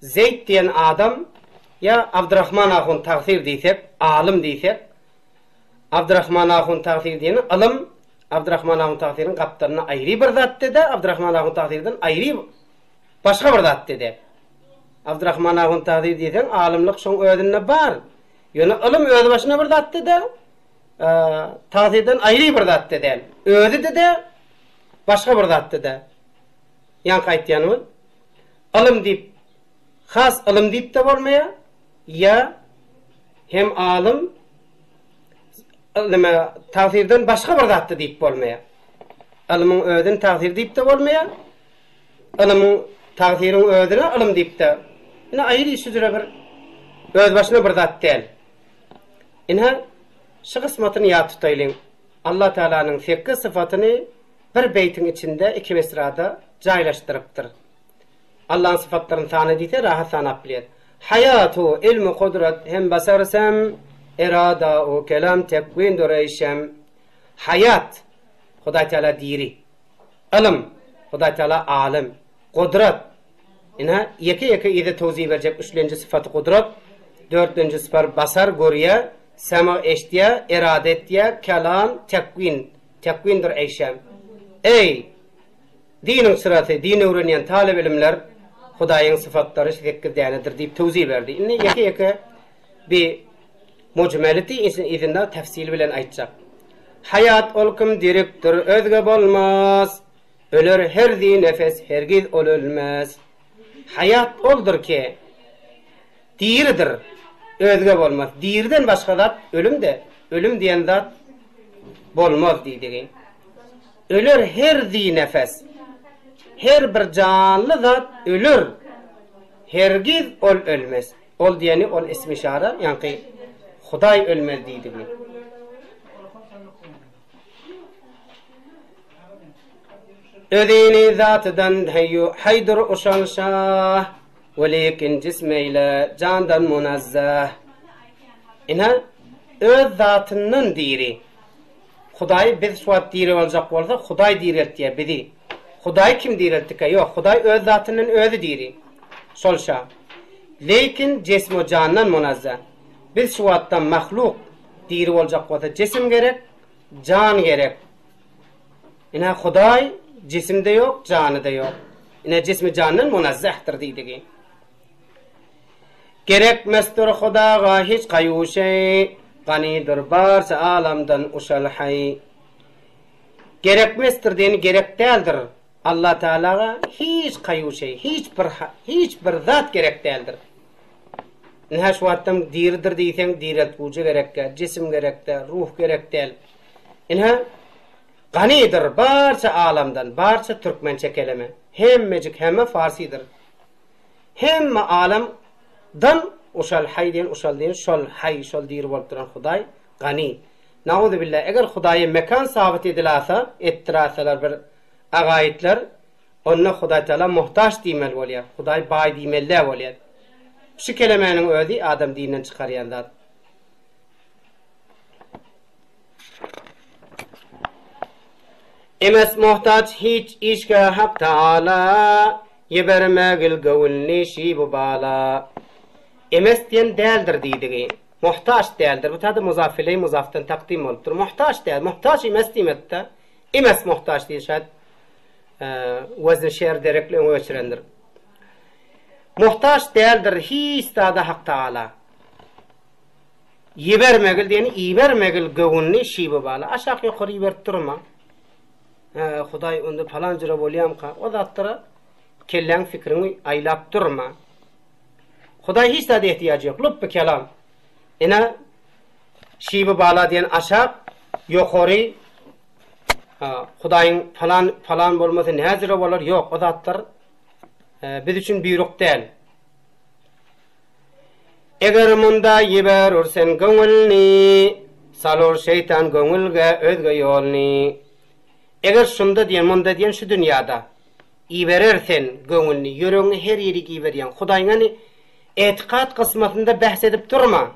Zeyd diyen adam ya Abdurrahman ahun tağsir diysek, alim diysek, Abdurrahman ahun tağsir diyenin alim, Abdurrahman ahun tağsirin kaptanına ayrı bir zat dedi, Abdurrahman ahun tağsirden ayrı başka bir zat dedi. Abdurrahman ahun tağsir diysen alimlik şun özünde var. Yani ilim özü başına bir zat dedi, tağsirden ayrı bir zat dedi. Özü dedi, başka bir zat dedi. Yan kayıtyanımız, ilim deyip, has ilim deyip de olmaya, ya hem alim, tağsirden başka bir zat deyip olmaya. Ilimin özün tağsir deyip de olmaya, ilimin taqdirin özüne alım deyipdi. Ina ayrı işi üzere bir öz başına bir zat değil. Ina şu kısmatını ya tutayım. Allah Teala'nın 8 sıfatını bir beytin içinde 2 mesrada caylaştırıptır. Allah'ın sıfatlarını tanı deyte rahat tanap bilir. Hayatu, ilmu, kudret, hem basarsam, irada, o kelam, tekvin, durayşem. Hayat, Huday Teala diri. Ilim, Huday Teala alim. Kudret, ina yeke ide tevzi verecek 3. sıfatı kudret, 4. sıfat basar, görüye, sema eştiye, iradetiye, kelam, tekvin durayşem. Ey dinin sıratı, dini öğrenen talep ilimler Hudayın sıfatları 8 tanedir deyip tevzi verdi. İnne yeke bir mucmeliti izinde tefsili bilen aytacak. Hayat olkum direktir, özge bolmaz. Ölür her di nefes, hergiz ol ölmez. Hayat oldur ki diridir, özge bolmaz. Dirden başka zat ölüm de, ölüm diyen zat bolmaz deydiğin. Ölür her di nefes. Her bir canlı zat ölür. Hergiz ol ölmez. Ol diyeni ol ismi şara, yani Huday ölmez deydi bu. Ödeyni zatıdan haydur uşan şah, velikin cismeyle candan munazzah. İna öz zatının diri. Huday biz suat diri olacak olsa Huday diri diye bizi. Huday kim diri ki? Yok, Huday öz zatının özü diri. Solşa. Lekin cismu candan munazzah. Biz suattan mahluk diri olacak olsa cisim gerek, can gerek. İna Huday cisimde yok, canı da yok. İna cismi candan munazzahdır deydi. Gerekmezdir Hudaga hiç kayu şey, ganidir barsa alamdan uşal hay. Gerekmezdir diyeni gerek değildir. Allah Teala'ya hiç kayu şey, hiçbir zat gerek değildir. Ne şu attam dirdir diysen diret ucu gerek, cisim gerek de, ruh gerek değil. İnha ganidir barsa alamdan, barsa Türkmençe kelime. Hemmecik hemme Farsidir. Hemme alamdan uşal hay deyin, uşal deyin, şol hay, şol dir bolup duran Huday gani. Nauzu billah, eğer Huday'a mekan sabit edilasa, ettirasalar bir agayetler, onunla Huday Teala muhtaç dimel bolýar. Huday bay dimelle bolýar. Şu kelimenin özü adam dininden çıkaryanlar. Emes muhtaç hiç işge Hak Teala, yebermegil gavulni şibu bala. Emes diyen değildir deydiği. Muhtaç değildir. Bu tadı muzafile-i muzaftan takdim oludur. Muhtaç değil. Muhtaç emes demekte. Emes muhtaç diye şayet vezn şehr derekle ölçürendir. Muhtaç değildir. Hiç da Hak Teala. Yebermegil diyeni ibermegil gavulni şibu bala. Aşağı yukarı yibert durma. Huday onda falan jira bolyam ka. O zatlara kellen fikrini aylap durma. Huday hiç de ihtiyacı yok. Lübb kelam. Ina şibi bala diyen aşağı yukarı Hudayın falan bolması ne jira bolar? Yok. O zatlar biz için büyük değil. Eger munda yiber ursen gönülni, salor şeytan gönülge özge yolni. Eger şunda diyen, munda diyen şu dünyada iberersen gönülni, yürüğünü her yeri iberiyen Hudayın etikat kısmatında bahsedip durma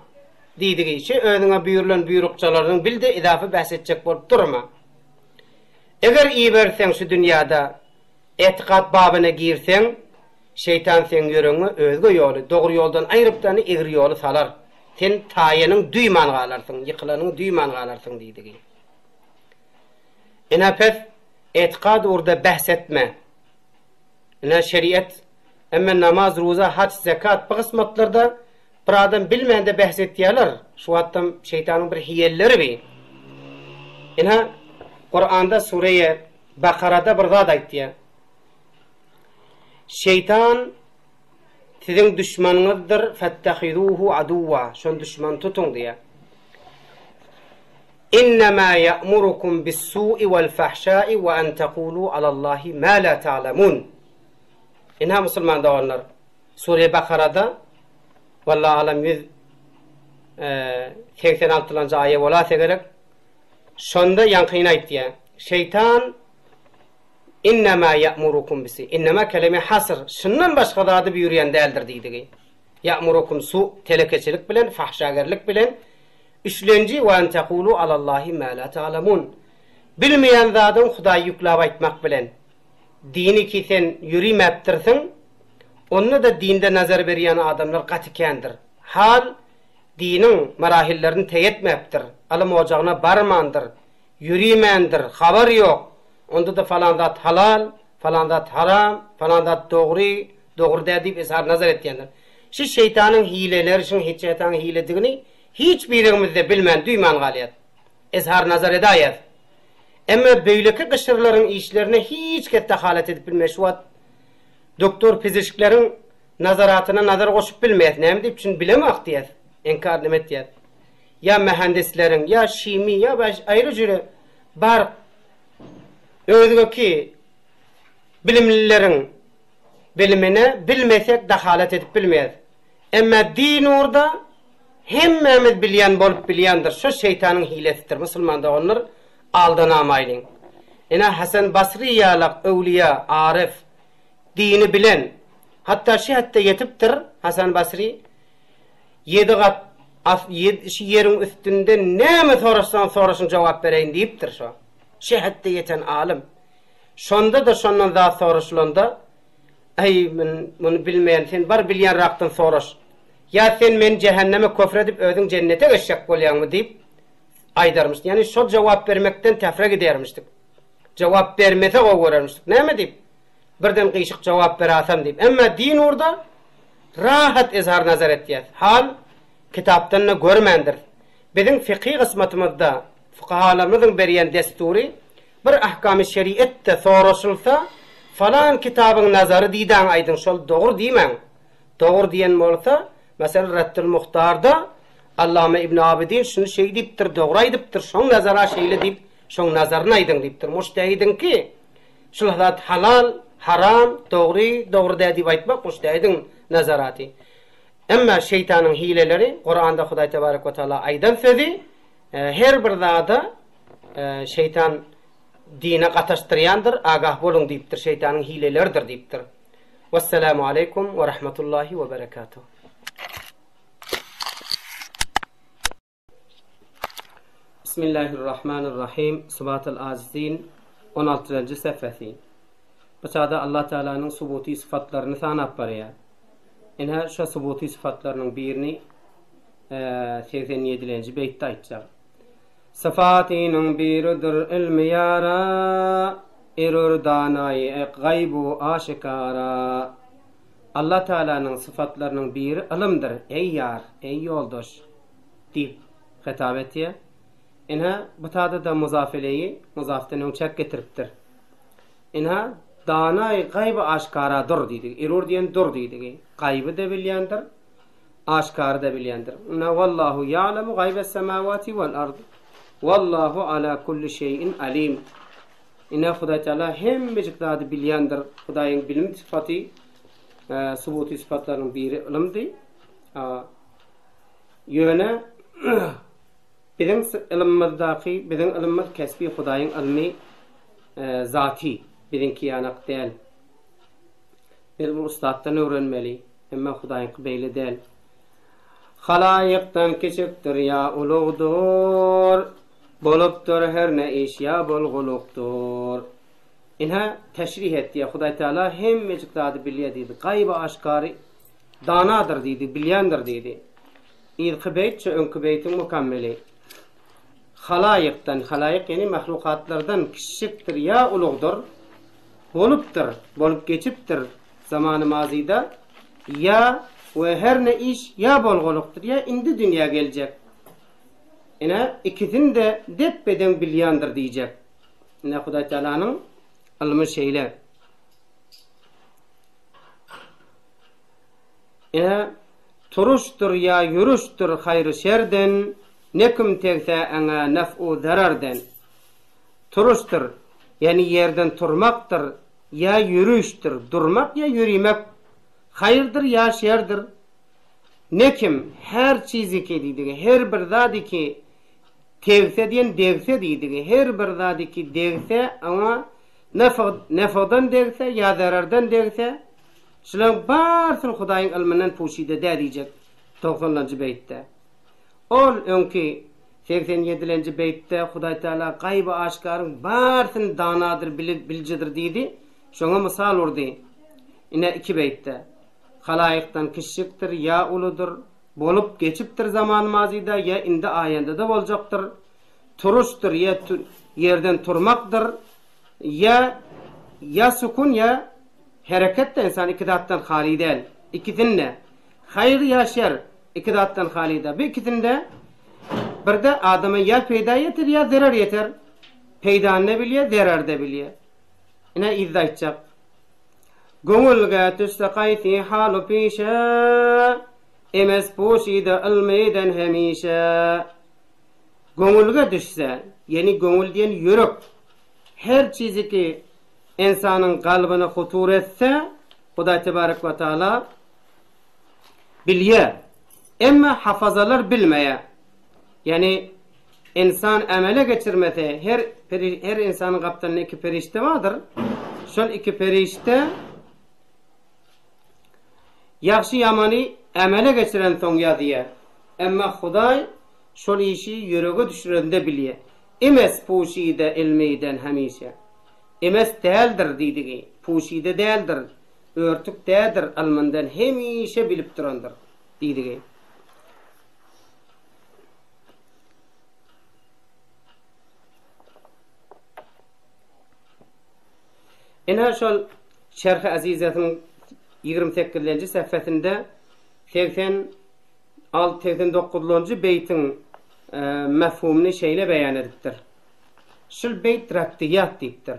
deydiği için önüne buyurulan buyrukçalarının bildi idafe bahsedecek bolup durma. Eger ibersen şu dünyada etikat babına girsen şeytan sen yürüğünü özgü yolu, doğru yoldan ayırıptanı egri yolu salar. Sen tayenin duyman qalarsın, yıkılanın duyman qalarsın deydiği. Ina pes etikad orada bahsetme. Ina şeriat, ama namaz, roza, hac, zekat bu kısmatlarda bir adam bilmeyende bahsettiyalar. Şu attam şeytanın bir hiyelleri bi. Ina Kur'an'da Sure-i Bakara'da bir zat aytdiya. Şeytan sizin düşmanınızdır, fettehiduhu aduva. Şon düşman tutun diye. İnnemâ ya'murukum bis-sû'i vel-fahşâ'i ve en tekûlû alallâhi mâ lâ ta'lemûn. İnha musulman da onlar. Sure Bakara'da vallahi alam 186. ayet ola gerek. Şonda yankıyına aytdı. Şeytan innema ya'murukum bisi. Innema kelime hasır. Şundan başka da adı bir yürüyen değildir deydi. Ya'murukum su telekeçilik bilen, fahşagerlik bilen, üçlenci ve en tekulu alallahi ma la ta'lamun. Bilmeyen zatın Hudaý yüklap aytmak bilen dini ki sen yürümeptirsin, onu da dinde nazar beriyen adamlar gatikendir. Hal dinin marahillerini teyetmeptir. Alım ocağına barmandır. Yürümendir. Haber yok. Onda da falan zat halal, falan zat haram, falan zat doğru deyip izhar nazar etkendir. Şu şeytanın hileleri, şu şeytanın hilediğini hiçbirimizde bilmen, duyman galiyet. İzhar nazar edayet. Ama böyleki kışırların işlerine hiç kettahalet edip bilmez. Şu doktor fiziklerin nazaratına nazar koşup bilmez. Ne deyip için bilemek diyet. Enkar demet diyet. Ya mühendislerin, ya şimi, ya ayrı cüre bar ödeki bilimlilerin bilimine bilmesek dahalet edip bilmez. Ama din orada hemmemiz bilyen bolup bilyandır. Şu şeytanın hilesidir. Müslümanda onlar aldanamayın. Ina Hasan Basri yalak evliya, arif, dini bilen, hatta hatta yetiptir Hasan Basri, 7 kat yerin üstünde ne mi sorarsan cevap vereyim deyiptir şu. Hatta yeten alim. Şonda da şondan daha soruşulanda, ay bunu bilmeyen sen bar bilyen raktın soruş. Ya sen men cehenneme küfredip ödün cennete geçecek bolyan mı deyip aydarmış. Yani şu cevap vermekten tefrek edermiştik. Cevap vermese o vermiştik. Ne mi deyip? Birden kıyışık cevap verasam deyip. Ama din orada rahat izhar nazar etiyet. Hal kitaptan ne görmendir. Bizim fıkhi kısmetimizde fukahalarımızın beriyen desturi bir ahkam-ı şeriatte soruşulsa falan kitabın nazarı diyden aydın şol doğru diymen. Doğru diyen olsa mesela Raddül Muhtar'da Allame İbn Abidin şunu şey deyiptir, doğru aydıptır, şon nazara şeyle deyip, şon nazarına aydın deyiptir. Müştehidin ki, şulhadat halal, haram, doğru deyip aytmak, müştehidin nazaratı. Ama şeytanın hileleri, Kur'an'da Hudaý Tebarek ve Teala aydan sözü, her bir dağda şeytan dine qataştırayandır, agah bolun deyiptir, şeytanın hileleridir deyiptir. Vesselamu aleykum ve rahmetullahi ve berekatuhu. Bismillahirrahmanirrahim. Sıbat-ül Azizin 16. sefhesi. Bu çağda Allah Teala'nın subuti sıfatlarını sanap baraya. Enha şu subuti sıfatlarının birini 87. beytte aytacak. Sıfatının biridir ilmi yara, erur danayı gaybu aşikara. Allah Teala'nın sıfatlarının biri ilimdir. Ey yar, ey yoldaş deyip hitap etiye. İnha bu taada da muzafeleyi muzaften çek getiriptir. İnha danay gaybı aşkara dur deydi. Erur diyen dur deydi. Gaybı da bilyandır, aşkarı da bilyandır. İnha vallahu ya'lemu gaybes semavati vel ard. Vallahu ala kulli şeyin alim. İnha Hudaý Teala hem mecikdadı bilyandır. Hudaýyň bilim sıfatı, subuti sıfatlarının biri ilimdi. Yöne bizim ilimmizdaki, bizim ilimmiz kesbi Hudaýyň ilmi zati, bizimki yanak değil. Bir ustaddan öğrenmeli, ama Hudaýyň kıbeyli değil. Halayıktan keçiktir ya ulugdur, bolupdur her ne iş ya bolgulukdur. İnha teşrih etti ya Hudaý Teala hem mecikdadı bilye dedi. Gaybı aşkarı danadır dedi, bilyandır dedi. İl-kıbeyt ön-kıbeytin mükemmeli. Halayıktan, halayık yani mahlukatlardan kişiktir ya ulugdur, boluptur, bolup geçiptir zamanı mazida, ya ve her ne iş ya bolguluktur ya indi dünya gelecek. Yine ikisini de depbeden bilyandır diyecek. Yine Hudaý Teala'nın ilmi şeyler. Yine turuştur ya yürüştür hayrı şerden, nekim tegse ana nef'u zararden. Turuştur, yani yerden turmaktır, ya yürüyüştür, durmak ya yürümek. Hayırdır ya şerdir. Nekim her çizi ki deydi, her bir zadi ki tevse diyen devse deydi, her bir zadi ki devse ama nefa'dan devse ya zarardan devse, şulan barsın Hudaýyň ilminden puşide diyecek 90-njy beýtde. Ol öňki 87-nji beýtde Hudaý Taala gaýby aşkaryň barsyn danadyr, biljidir diýdi. Şoňa mysal urdy. Ine 2 beýtde. Halaýykdan kiçikdir, ya uludur, bolup geçipdir zaman mazida, ya indi aýanda da boljakdyr. Turuşdyr, ya yerden turmakdyr, ya sukun ya hareket de insan iki zatdan hali değil. İkisinde hayır ya şer iki zatdan hali de. Bir ikisinde bir de adama ya peyda yeter ya zarar yeter. Peyda ne biliyor, zarar da biliyor. Yine izah edecek. Gönülge düşse qayti halu pişe, emes puşide ilmeyden hemişe. Gönülge düşse, yani gönül diyen yürek. Her çizi ki insanın kalbine hutur etse, Hudaý Tebarek ve Taala bilye. Emma hafazalar bilmeye. Yani insan amele geçirmese, her insanın kaptanında 2 perişte vardır. Şol 2 perişte yaxşı yamany amele geçiren soň ýadyýar. Emma Hudaý şol işi ýürege düşürende bilýär. Emes puşide ilmeyden hemişe. Emes däldir diýdigi. Puşide däldir. Örtük däldir ilminden hemişe bilip durandyr diýdigi. Ene şol Şerh-i Azizetin 28-nji sähifesinde 86-89-njy beýtiň mefhumunu şeýle beýan edipdir. Şol beýt raktiyat diýipdir.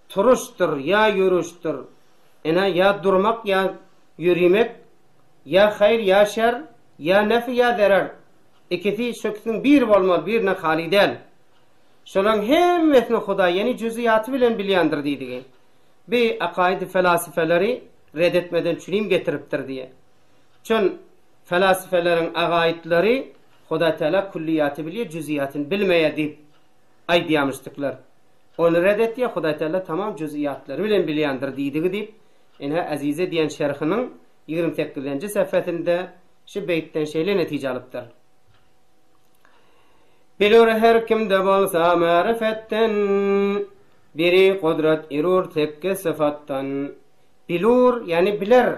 Turuşdyr ya yürüşdyr. Ene ya durmak ya yürümek, ya hayır ya şer, ya nefi ya zarar. İkisi şöküsün bir bolmaly, birine hali däl. Şolaň hemmesini Hudaý ýani jüziyaty bilen bilýändir diýdigi. Bir akaid felasifeleri reddetmeden çürüm getiripdir diye. Çün felasifelerin agaidleri Hudaý Taala kulliyaty bilýär, jüziyatyny bilmeýär diýip aýdýamyşdyklar. Onu reddetdiýär, Hudaý Taala tamam jüziyatlary bilen bilýändir diýdigi diýip, ene Azize diýen şerhiniň 28-nji sähifesinde şu beýtden şeýle netije alypdyr. Bilur her kimde bolsa marifetten, biri kudret irur tekke sıfattan. Bilur yani biler.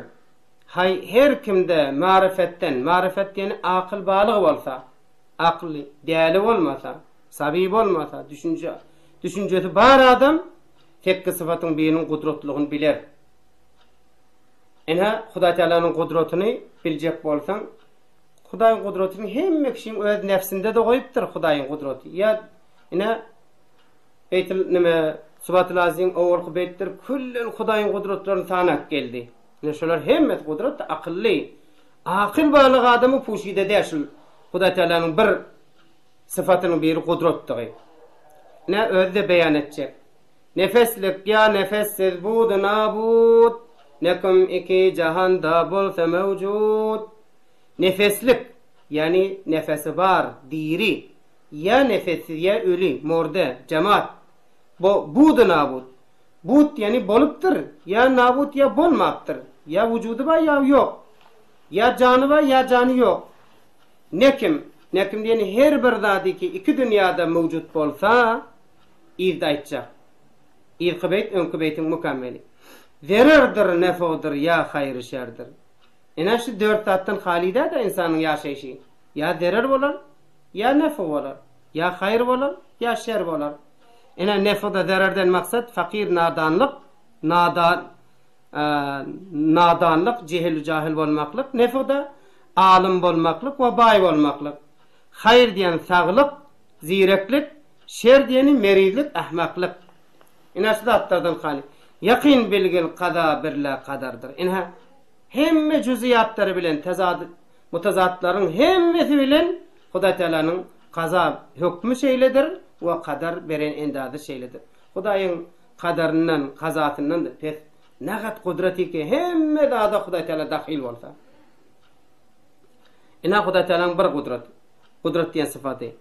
Her kimde marifetten, marifet yani akıl balığı olsa, aklı değerli olmasa, sabib olmasa, düşüncesi bar adam, tekke sıfatın birinin kudretliğini biler. Ene Hudaý Taalanyň kudretini biljek bolsaň, Hudaýyň kudretini hemme kişiň öz nefsinde de goýupdyr Hudaýyň kudreti. Ya ene eýtil nime Subatul Azim owalky beýtdir, kullen Hudaýyň kudretlerini tanak geldi. Ne şolar hemmet kudret akılly. Akıl balyk adamy puşide däşil. Hudaý Taalanyň bir sıfatynyň biri kudretdigi. Ne özde beýan etjek. Nefeslik ya nefessiz bud nabud. Nekum iki cahanda bolsa mevcud. Nefeslik yani nefesi var, diri. Ya nefessiz ya ölü, morde, cemaat. Bud nabud. Bud yani bolupdyr. Ya nabud ya bolmapdyr. Ya vücudu var ya yok. Ya canı var ya canı yok. Nekim yani her bir zady ki iki dünyada mevcut bolsa izda etjek. İlki beyt öňkü beytiň mükemmeli. Zerardır, nefa'dır ya hayır şerdir. Ene şu 4 zatdan halida da insanyň ýaşaýşy. Ya zarar bolar, ya nefa bolar. Ya hayır bolar, ya şer bolar. Ene nefada zarardan maksat fakir nadanlyk, nadanlyk, jahil bolmaklyk, nefada alim bolmaklyk we bay bolmaklyk. Hayır diýen saglyk, zireklik, şer diýeni merizlik, ahmaklyk. Ene şu zatlardan hali. Yakin bilgil qada birla qadardır. Ene hemme jüziyatlary bilen mutazatlaryň hemmesi bilen Hudaý Taalanyň qaza hükmü şeýledir we qadar beren endady şeýledir. Hudaýyň kadarından, kazatından pek nagat kudreti ki hemme dağda Hudaý Teala dahil bolsa. Ina Hudaý Teala'nın bir kudret diyen sıfatı.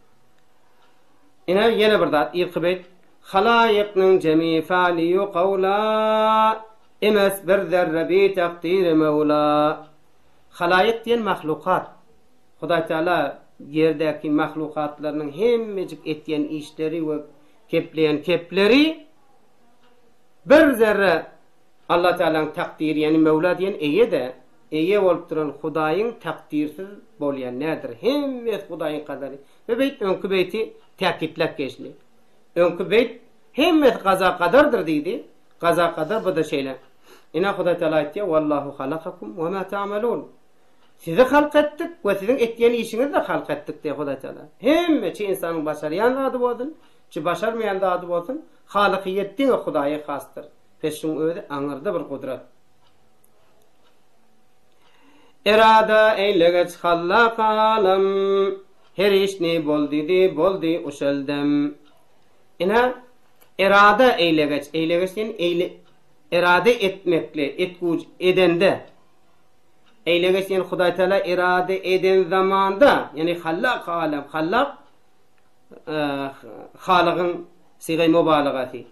Ina yine bir zat ilk beyt halayiqnin cemi fa'liyu qawla emes bir zerre bi takdir mevla. Halayiq diyen mahlukat. Hudaý Teala yerdeki mahlukatlarının hemmecik etyen işleri ve kepleri bir zerre Allah Teala'nın takdiri yani Mevla diyen eye olup duran Hudaýyň takdirsiz bolýan nädir? Hemmet Hudaýyň kadary. Ve beyt önkü beyti täkitlep geçdi. Önkü beyt hemmet gaza kadardır diýdi. Gaza kadar bu da şeyler. Ina Hudaý Teala aýtdy: "Wallahu halakakum we ma ta'malun." Sizi halk ettik ve sizin etken işinizi de halk ettik diye Hudaý Teala. Hemme çi insanın başarıyan adı bolsun, çi başarmayan da adı bolsun, halıkiyettin Hudaýa hastır. Peşin öýde aňyrda bir kudret. Erada eylegeç hallak alam, her işni boldi uşeldem. Ina erada eylegeç erade etmekle, etkuc edende. Eylegeç yani Hudaý Teala irade eden zamanda yani hallak alam, hallak halıgın sigay mübalagati.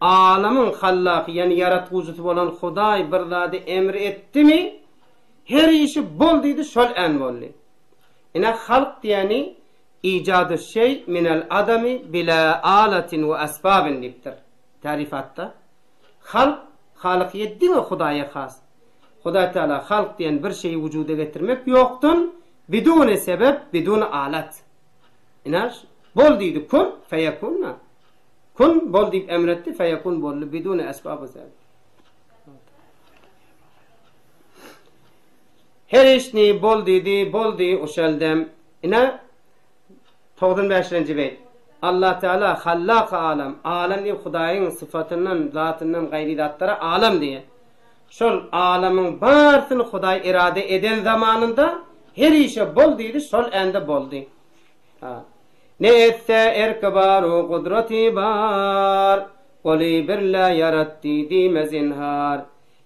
Alamın hallak yani yaratgucusu bolan Hudaý bir zady emri etdi mi her işi bol diýdi şol en bolly. Ina halk diýeni icadu şey minel adami bila alatin ve asbabin diptir. Tarifatta halk halıkiyet diňe Hudaýa has. Hudaý Teala halk diyen bir şeyi vücuda getirmek yoktun bidun sebep, bidun alat. İnaş bol diýdi kun feyekunna. Kun bol diýip emretti feyekun bollu bidun esbabı sebep. Her işni bol diýdi uşeldem. Ina 95-nji beyt. Allah Teala hallak alam. Alam diýip Hudaýyň sıfatyndan, zatyndan gaýry zatlara alam diýer. Şol alamın barsyny Hudaý irade eden zamanında her işe bol diýdi, şol ende boldy. Ne etse erkebaru kudreti bar, qoli birla yaratdi dime zinhar.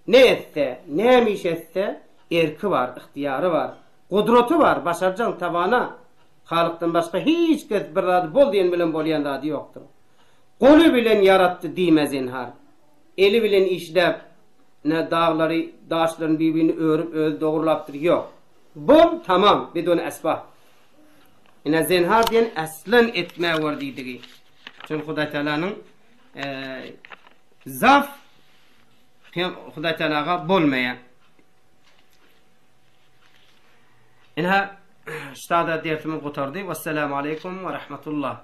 Ne etse, nemiş etse erki var, ihtiyarı var, kudreti var, başarcan tavana. Halykdan başka hiç kes bir zady bol diýen bilen bolýan zady ýokdur. Qoli bilen yaratdy dime zinhar. Eli bilen işlep ne dağları, daşların birbirini örüp öz doğrulaptır. Yok. Bol tamam. Bidun esbab. Yine zinhar diyen aslan etme var deydiği. Çünkü Hudaý Teala'nın zaf Hudaý Teala'ga bolmaya. Yine ştada dersimiz kurtardı. Vesselamu aleykum ve rahmetullah.